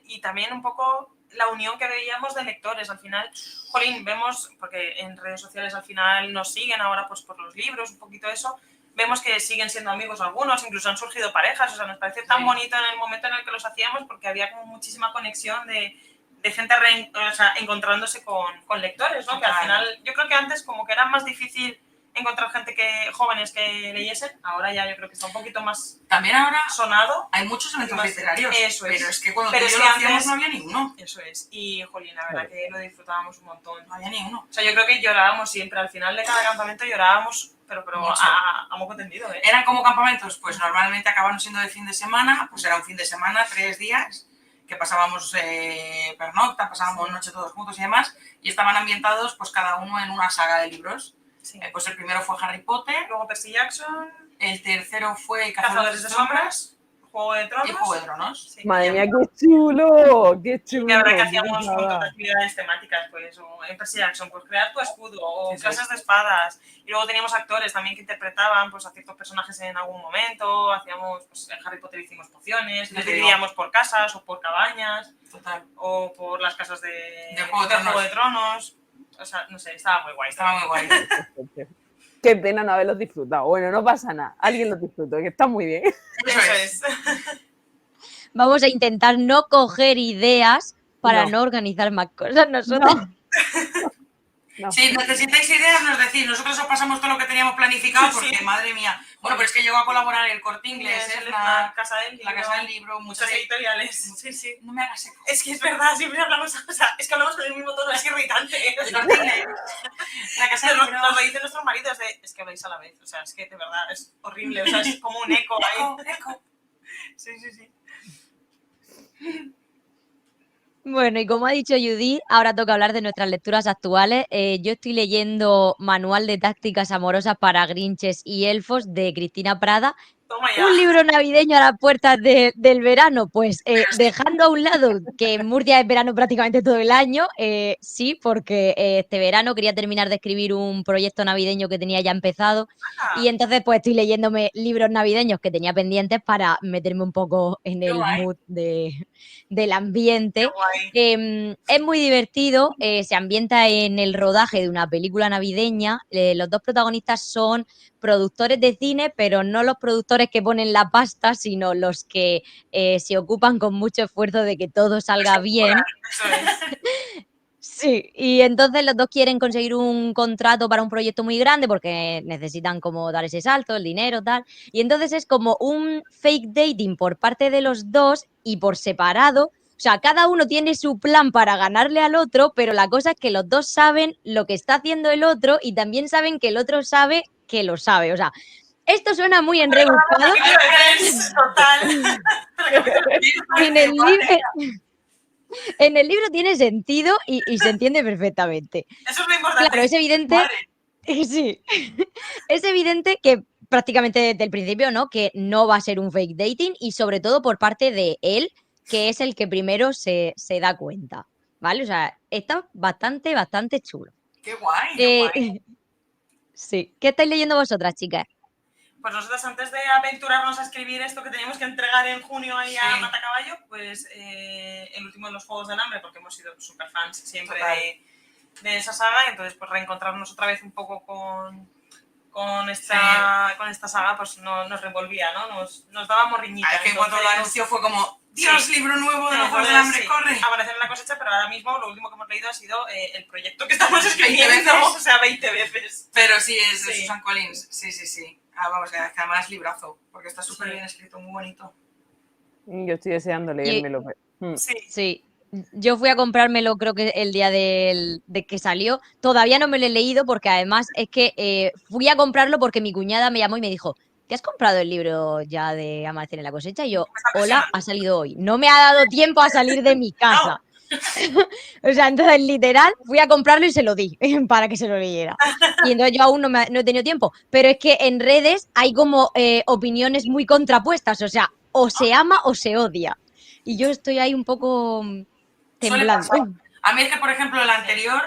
y también un poco la unión que veíamos de lectores. Al final, jolín, vemos, porque en redes sociales al final nos siguen ahora pues por los libros, un poquito eso, vemos que siguen siendo amigos algunos, incluso han surgido parejas, o sea, nos parece tan bonito en el momento en el que los hacíamos porque había como muchísima conexión de gente encontrándose con lectores, ¿no? Que al final, yo creo que antes como que era más difícil encontrar gente jóvenes que leyesen, ahora ya yo creo que está un poquito más también ahora sonado. Hay muchos eventos literarios, eso es. Pero es que cuando yo lo hacíamos no había ni uno. Eso es, y jolín, la verdad que lo disfrutábamos un montón. No había ni uno. O sea, yo creo que llorábamos siempre, al final de cada campamento llorábamos, pero a moco tendido, ¿eh? ¿Eran como campamentos? Pues normalmente acababan siendo de fin de semana, pues era un fin de semana, 3 días, que pasábamos pernocta, pasábamos noche todos juntos y demás, y estaban ambientados pues cada uno en una saga de libros. Sí. Pues el primero fue Harry Potter, luego Percy Jackson, el tercero fue Cazadores de Sombras, Juego de Tronos. Y Juego de Tronos. Sí. Madre mía, qué chulo, qué chulo. Y ahora que hacíamos un montón de actividades temáticas, pues, o en Percy Jackson, pues crear tu escudo, o clases de espadas. Y luego teníamos actores también que interpretaban pues, a ciertos personajes en algún momento. Hacíamos, pues en Harry Potter hicimos pociones, nos dividíamos por casas o por cabañas. Total. O por las casas de Juego de Tronos. O sea, no sé, estaba muy guay. Qué pena no haberlos disfrutado. Bueno, no pasa nada. Alguien los disfrutó, que está muy bien. Eso es. Vamos a intentar no coger ideas para no organizar más cosas nosotros. No. Si necesitáis ideas, nos decís. Nosotros os pasamos todo lo que teníamos planificado porque, madre mía. Bueno, pero es que llegó a colaborar el Corte Inglés, la Casa del Libro, muchas editoriales. Sí. No me hagas eco. Es que es verdad, siempre hablamos, o sea, es que hablamos con el mismo tono, es irritante. El Corte Inglés. La Casa del Libro. Nos lo dicen nuestros maridos, es que habláis a la vez, o sea, es que de verdad es horrible, o sea, es como un eco ahí. Eco. Sí. Bueno, y como ha dicho Judith, ahora toca hablar de nuestras lecturas actuales. Yo estoy leyendo Manual de Tácticas Amorosas para Grinches y Elfos de Cristina Prada. Un libro navideño a las puertas del verano, pues dejando a un lado que en Murcia es verano prácticamente todo el año, sí, porque este verano quería terminar de escribir un proyecto navideño que tenía ya empezado y entonces pues estoy leyéndome libros navideños que tenía pendientes para meterme un poco en el mood del ambiente. Es muy divertido, se ambienta en el rodaje de una película navideña, los dos protagonistas son productores de cine, pero no los productores que ponen la pasta, sino los que se ocupan con mucho esfuerzo de que todo salga bien. Sí, y entonces los dos quieren conseguir un contrato para un proyecto muy grande porque necesitan como dar ese salto, el dinero, tal. Y entonces es como un fake dating por parte de los dos y por separado. O sea, cada uno tiene su plan para ganarle al otro, pero la cosa es que los dos saben lo que está haciendo el otro y tambiben saben que el otro sabe que lo sabe. O sea, esto suena muy enrebuscado. Total. En el libro... En el libro tiene sentido y se entiende perfectamente. Eso es lo importante. Claro, es evidente, sí, es evidente que prácticamente desde el principio, ¿no? Que no va a ser un fake dating y sobre todo por parte de él, que es el que primero se da cuenta, ¿vale? O sea, está bastante, bastante chulo. Qué guay, qué guay. Sí. ¿Qué estáis leyendo vosotras, chicas? Pues nosotros antes de aventurarnos a escribir esto que teníamos que entregar en junio ahí a Matacaballo, pues el último de los Juegos del Hambre, porque hemos sido súper fans siempre de esa saga, y entonces pues reencontrarnos otra vez un poco con esta saga pues nos revolvía, ¿no? Nos daba morriñita. Es que cuando lo anunció fue como, Dios, libro nuevo de los Juegos del Hambre, corre. Aparecer en la cosecha, pero ahora mismo lo último que hemos leído ha sido el proyecto que estamos escribiendo, o sea, 20 veces. Pero sí, es de Susan Collins, sí. Vamos, que además librazo, porque está súper bien escrito, muy bonito. Yo estoy deseando leérmelo. Sí. Yo fui a comprármelo, creo que el día de que salió. Todavía no me lo he leído porque además es que fui a comprarlo porque mi cuñada me llamó y me dijo, ¿te has comprado el libro ya de Amanecer en la cosecha? Y yo, hola, ha salido hoy. No me ha dado tiempo a salir de mi casa. O sea, entonces literal fui a comprarlo y se lo di para que se lo leyera. Y entonces yo aún no he tenido tiempo. Pero es que en redes hay como opiniones muy contrapuestas. O sea, o se ama o se odia. Y yo estoy ahí un poco temblando. A mí es que, por ejemplo, el anterior,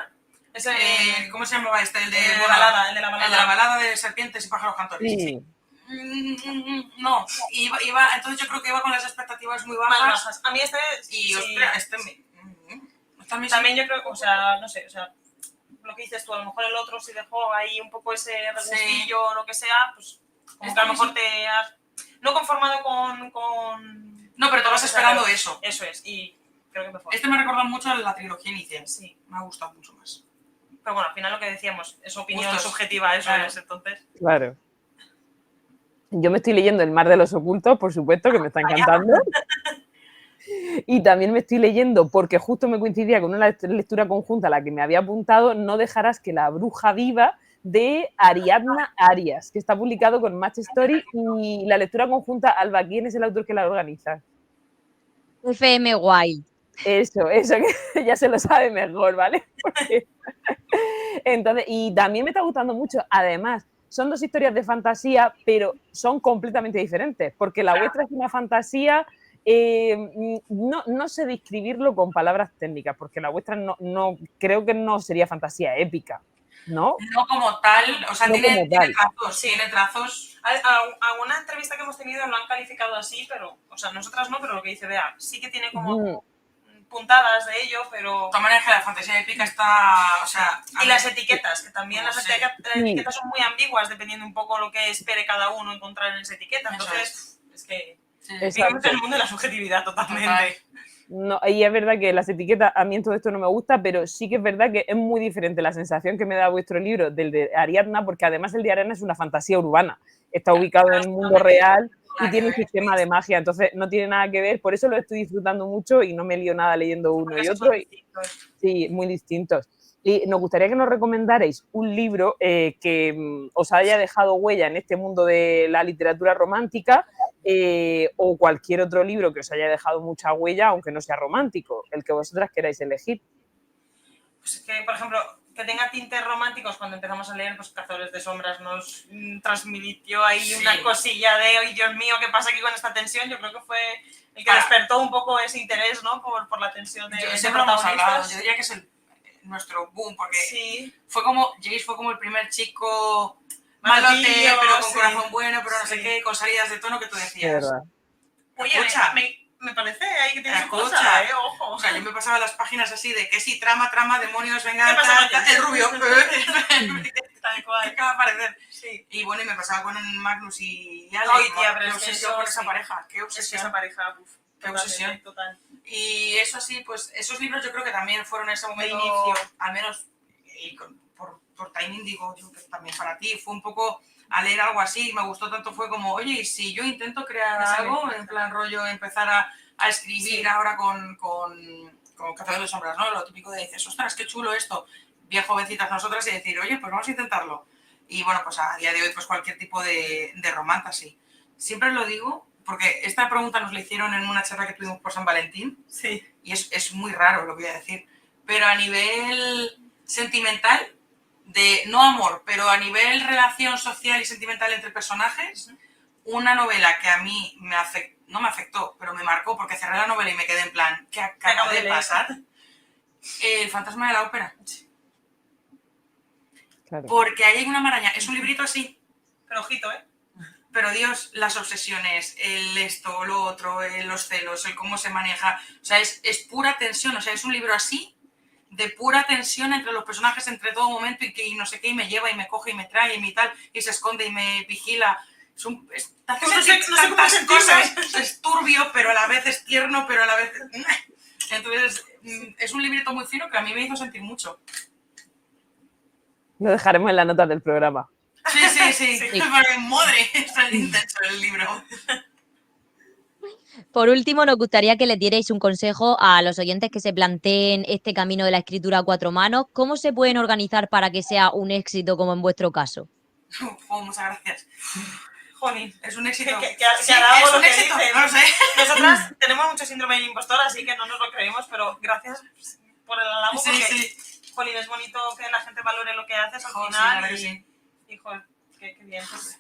¿cómo se llamaba este? El de la balada de serpientes y pájaros cantores. Sí. No, entonces yo creo que iba con las expectativas muy bajas. A mí también yo creo que, o sea, no sé, o sea, lo que dices tú, a lo mejor el otro si dejó ahí un poco ese regustillo o lo que sea, pues como que a lo mejor te has no conformado con... No, pero te vas esperando eso. Eso es, y creo que mejor. Este me ha recordado mucho a la trilogía inicial. Sí. Me ha gustado mucho más. Pero bueno, al final lo que decíamos es opinión subjetiva, eso es, entonces... Claro. Yo me estoy leyendo El mar de los ocultos, por supuesto, que me está encantando. Y también me estoy leyendo, porque justo me coincidía con una lectura conjunta a la que me había apuntado, No dejarás que la bruja viva, de Ariadna Arias, que está publicado con Match Story, y la lectura conjunta, Alba, ¿quién es el autor que la organiza? FM Wild. Eso, que ya se lo sabe mejor, ¿vale? Porque... Entonces, y también me está gustando mucho, además, son dos historias de fantasía, pero son completamente diferentes, porque la vuestra es una fantasía, no sé describirlo con palabras técnicas, porque la vuestra no creo que no sería fantasía épica, ¿no? No como tal, o sea, no tiene trazos, tiene trazos. Alguna entrevista que hemos tenido lo han calificado así, pero, o sea, nosotras no, pero lo que dice Bea, sí que tiene como puntadas de ello, pero... De todas maneras que la fantasía épica está, o sea... Y las etiquetas, que también las etiquetas son muy ambiguas, dependiendo un poco lo que espere cada uno encontrar en esa etiqueta, entonces es que vivimos en el mundo de la subjetividad totalmente. No, y es verdad que las etiquetas, a mí en todo esto no me gusta, pero sí que es verdad que es muy diferente la sensación que me da vuestro libro del de Ariadna, porque además el de Ariadna es una fantasía urbana, está ubicado en el mundo real y tiene un sistema de magia, entonces no tiene nada que ver, por eso lo estoy disfrutando mucho y no me lío nada leyendo uno y otro. Sí, muy distintos. Y nos gustaría que nos recomendarais un libro que os haya dejado huella en este mundo de la literatura romántica, o cualquier otro libro que os haya dejado mucha huella, aunque no sea romántico, el que vosotras queráis elegir. Pues es que, por ejemplo, que tenga tintes románticos, cuando empezamos a leer, pues Cazadores de Sombras nos transmitió ahí una cosilla de, ¡ay, Dios mío, qué pasa aquí con esta tensión! Yo creo que fue el que despertó un poco ese interés, ¿no? Por la tensión de protagonistas. Yo diría que es nuestro boom, porque fue como, Jace fue como el primer chico malote, pero con corazón bueno, pero no sé qué, con salidas de tono que tú decías. Oye, me parece ahí que tienes cosa, ojo. O sea, yo me pasaba las páginas así de que sí, trama, demonios, venga, el rubio. ¿Qué va a aparecer? Sí. Y bueno, y me pasaba con Magnus y Ale. Ay, tía, pero qué obsesión con esa pareja, qué obsesión. Esa pareja, qué obsesión. Total. Y eso sí, pues esos libros yo creo que también fueron en ese momento, al menos por timing, digo yo que también para ti, fue un poco a leer algo así, me gustó tanto, fue como, oye, y si yo intento crear algo, en plan rollo, empezar a escribir ahora con Cazadores de Sombras, ¿no? Lo típico de dices, ostras, qué chulo esto, bien jovencitas nosotras, y decir, oye, pues vamos a intentarlo. Y bueno, pues a día de hoy, pues cualquier tipo de romance así. Siempre lo digo, porque esta pregunta nos la hicieron en una charla que tuvimos por San Valentín, Sí. y es muy raro lo que voy a decir, pero a nivel sentimental, de no amor, pero a nivel relación social y sentimental entre personajes, una novela que a mí no me afectó, pero me marcó porque cerré la novela y me quedé en plan, ¿qué acaba de pasar? El fantasma de la ópera. Claro. Porque ahí hay una maraña, es un librito así, Pero ojito, ¿eh? pero Dios, las obsesiones, el esto, lo otro, los celos, el cómo se maneja, o sea, es pura tensión, o sea, es un libro así, de pura tensión entre los personajes entre todo momento y no sé qué, y me lleva y me coge y me trae y me tal, y se esconde y me vigila. No sé cómo cosas, es turbio, pero a la vez es tierno, pero a la vez... Entonces, es un librito muy fino que a mí me hizo sentir mucho. Lo dejaremos en las notas del programa. Sí. Porque, madre, está intenso el libro. Por último, nos gustaría que le dierais un consejo a los oyentes que se planteen este camino de la escritura a 4 manos. ¿Cómo se pueden organizar para que sea un éxito como en vuestro caso? Muchas gracias. Jolín, es un éxito. Que hará algo es lo un que éxito, dicen. no lo sé. Nosotras tenemos mucho síndrome del impostor, así que no nos lo creemos, pero gracias por el halago, porque, jolín, es bonito que la gente valore lo que haces al final. Y joder, qué bien. Pues,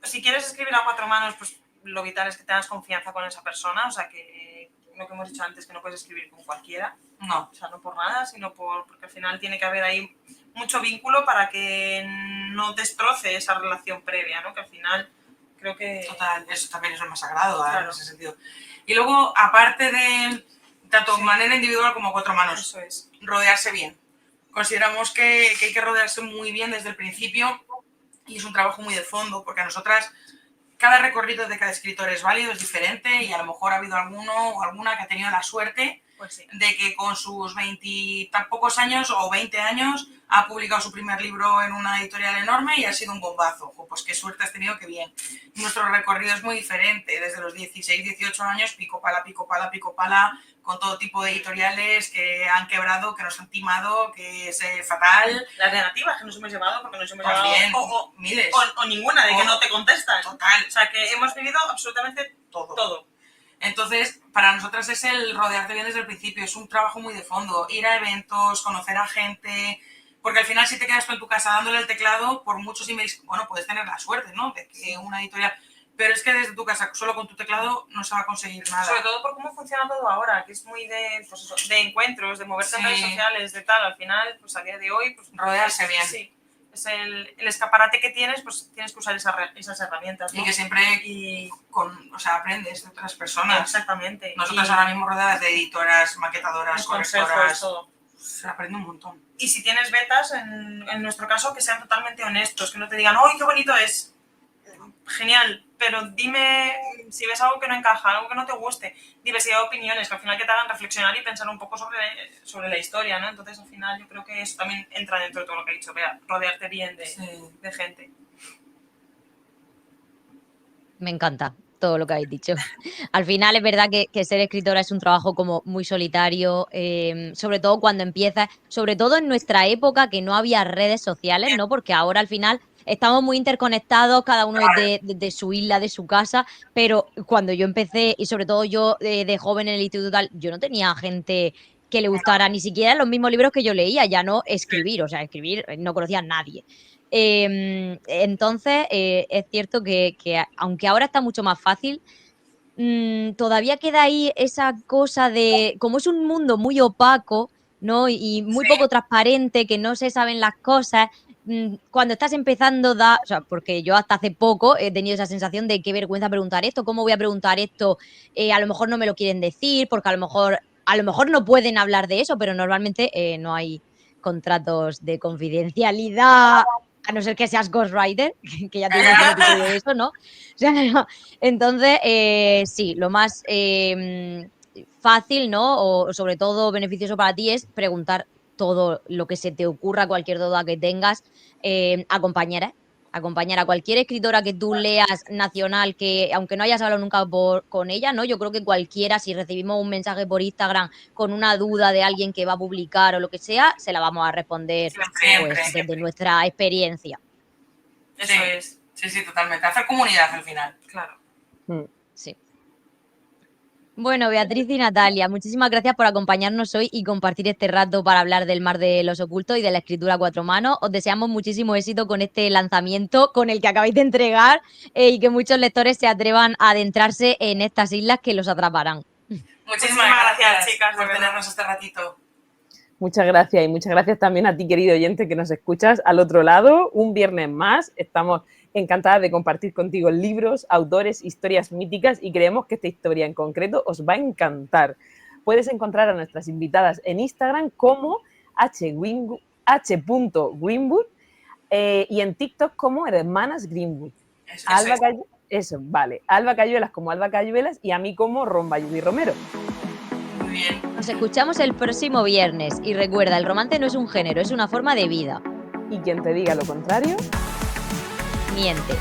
si quieres escribir a 4 manos, pues lo vital es que tengas confianza con esa persona, o sea, que lo que hemos dicho antes, que no puedes escribir con cualquiera. No. O sea, no por nada, sino porque al final tiene que haber ahí mucho vínculo para que no destroce esa relación previa, ¿no? Que al final creo que... Total, eso también es lo más sagrado, claro, en ese sentido. Y luego, aparte de tanto manera individual como a 4 manos, eso es. Rodearse bien. Consideramos que hay que rodearse muy bien desde el principio y es un trabajo muy de fondo, porque a nosotras cada recorrido de cada escritor es válido, es diferente, y a lo mejor ha habido alguno o alguna que ha tenido la suerte de que con sus 20 tan pocos años o 20 años ha publicado su primer libro en una editorial enorme y ha sido un bombazo. Pues qué suerte has tenido, qué bien. Nuestro recorrido es muy diferente, desde los 16, 18 años, pico pala, con todo tipo de editoriales que han quebrado, que nos han timado, que es fatal. Las negativas que nos hemos llevado, porque nos hemos también, llevado miles. O ninguna, de que no te contestan. Total. O sea, que hemos vivido absolutamente todo. Entonces, para nosotras es el rodearte bien desde el principio, es un trabajo muy de fondo, ir a eventos, conocer a gente, porque al final si te quedas tú en tu casa dándole el teclado, por muchos emails, bueno, puedes tener la suerte, ¿no?, de que una editorial, pero es que desde tu casa, solo con tu teclado, no se va a conseguir nada. Sobre todo por cómo funciona todo ahora, que es muy de, pues eso, de encuentros, de moverse en redes sociales, de tal, al final, pues a día de hoy... pues rodearse bien. Sí. Es el escaparate que tienes, pues tienes que usar esas herramientas, ¿no? Y que siempre aprendes de otras personas. Exactamente. Nosotras ahora mismo rodeadas de editoras, maquetadoras, correctoras, todo. Se aprende un montón. Y si tienes betas, en nuestro caso, que sean totalmente honestos, que no te digan, ¡ay, qué bonito es! Genial, pero dime si ves algo que no encaja, algo que no te guste, diversidad de opiniones, que al final que te hagan reflexionar y pensar un poco sobre la historia, ¿no? Entonces, al final, yo creo que eso también entra dentro de todo lo que he dicho, rodearte bien de gente. Me encanta todo lo que habéis dicho. Al final es verdad que ser escritora es un trabajo como muy solitario, sobre todo cuando empiezas, sobre todo en nuestra época que no había redes sociales, ¿no? Porque ahora al final estamos muy interconectados, cada uno es de su isla, de su casa, pero cuando yo empecé, y sobre todo yo de joven en el instituto tal, yo no tenía gente que le gustara ni siquiera los mismos libros que yo leía, ya no escribir, o sea, escribir no conocía a nadie. Entonces, es cierto que aunque ahora está mucho más fácil, todavía queda ahí esa cosa de, como es un mundo muy opaco, ¿no? Y muy poco transparente, que no se saben las cosas, cuando estás empezando o sea, porque yo hasta hace poco he tenido esa sensación de qué vergüenza preguntar esto, cómo voy a preguntar esto, a lo mejor no me lo quieren decir, porque a lo mejor no pueden hablar de eso, pero normalmente no hay contratos de confidencialidad, a no ser que seas ghostwriter, que ya tuvimos un episodio de eso, ¿no? O sea, no. Entonces, sí, lo más fácil, ¿no? O sobre todo beneficioso para ti es preguntar todo lo que se te ocurra, cualquier duda que tengas, acompañar a cualquier escritora que tú leas nacional, que aunque no hayas hablado nunca con ella, ¿no? Yo creo que cualquiera, si recibimos un mensaje por Instagram con una duda de alguien que va a publicar o lo que sea, se la vamos a responder pues, desde nuestra experiencia. Eso es. Sí, totalmente. Hacer comunidad al final. Claro. Sí. Bueno, Beatriz y Natalia, muchísimas gracias por acompañarnos hoy y compartir este rato para hablar del Mar de los Ocultos y de la escritura a cuatro manos. Os deseamos muchísimo éxito con este lanzamiento con el que acabáis de entregar y que muchos lectores se atrevan a adentrarse en estas islas que los atraparán. Muchísimas gracias, chicas, por tenernos este ratito. Muchas gracias y muchas gracias también a ti, querido oyente, que nos escuchas al otro lado. Un viernes más, estamos encantadas de compartir contigo libros, autores, historias míticas y creemos que esta historia en concreto os va a encantar. Puedes encontrar a nuestras invitadas en Instagram como h.greenwood y en TikTok como Hermanas Greenwood. Alba Cayuelas como Alba Cayuelas y a mí como Rombayubi Romero. Muy bien. Nos escuchamos el próximo viernes y recuerda, el romance no es un género, es una forma de vida. Y quien te diga lo contrario, miente.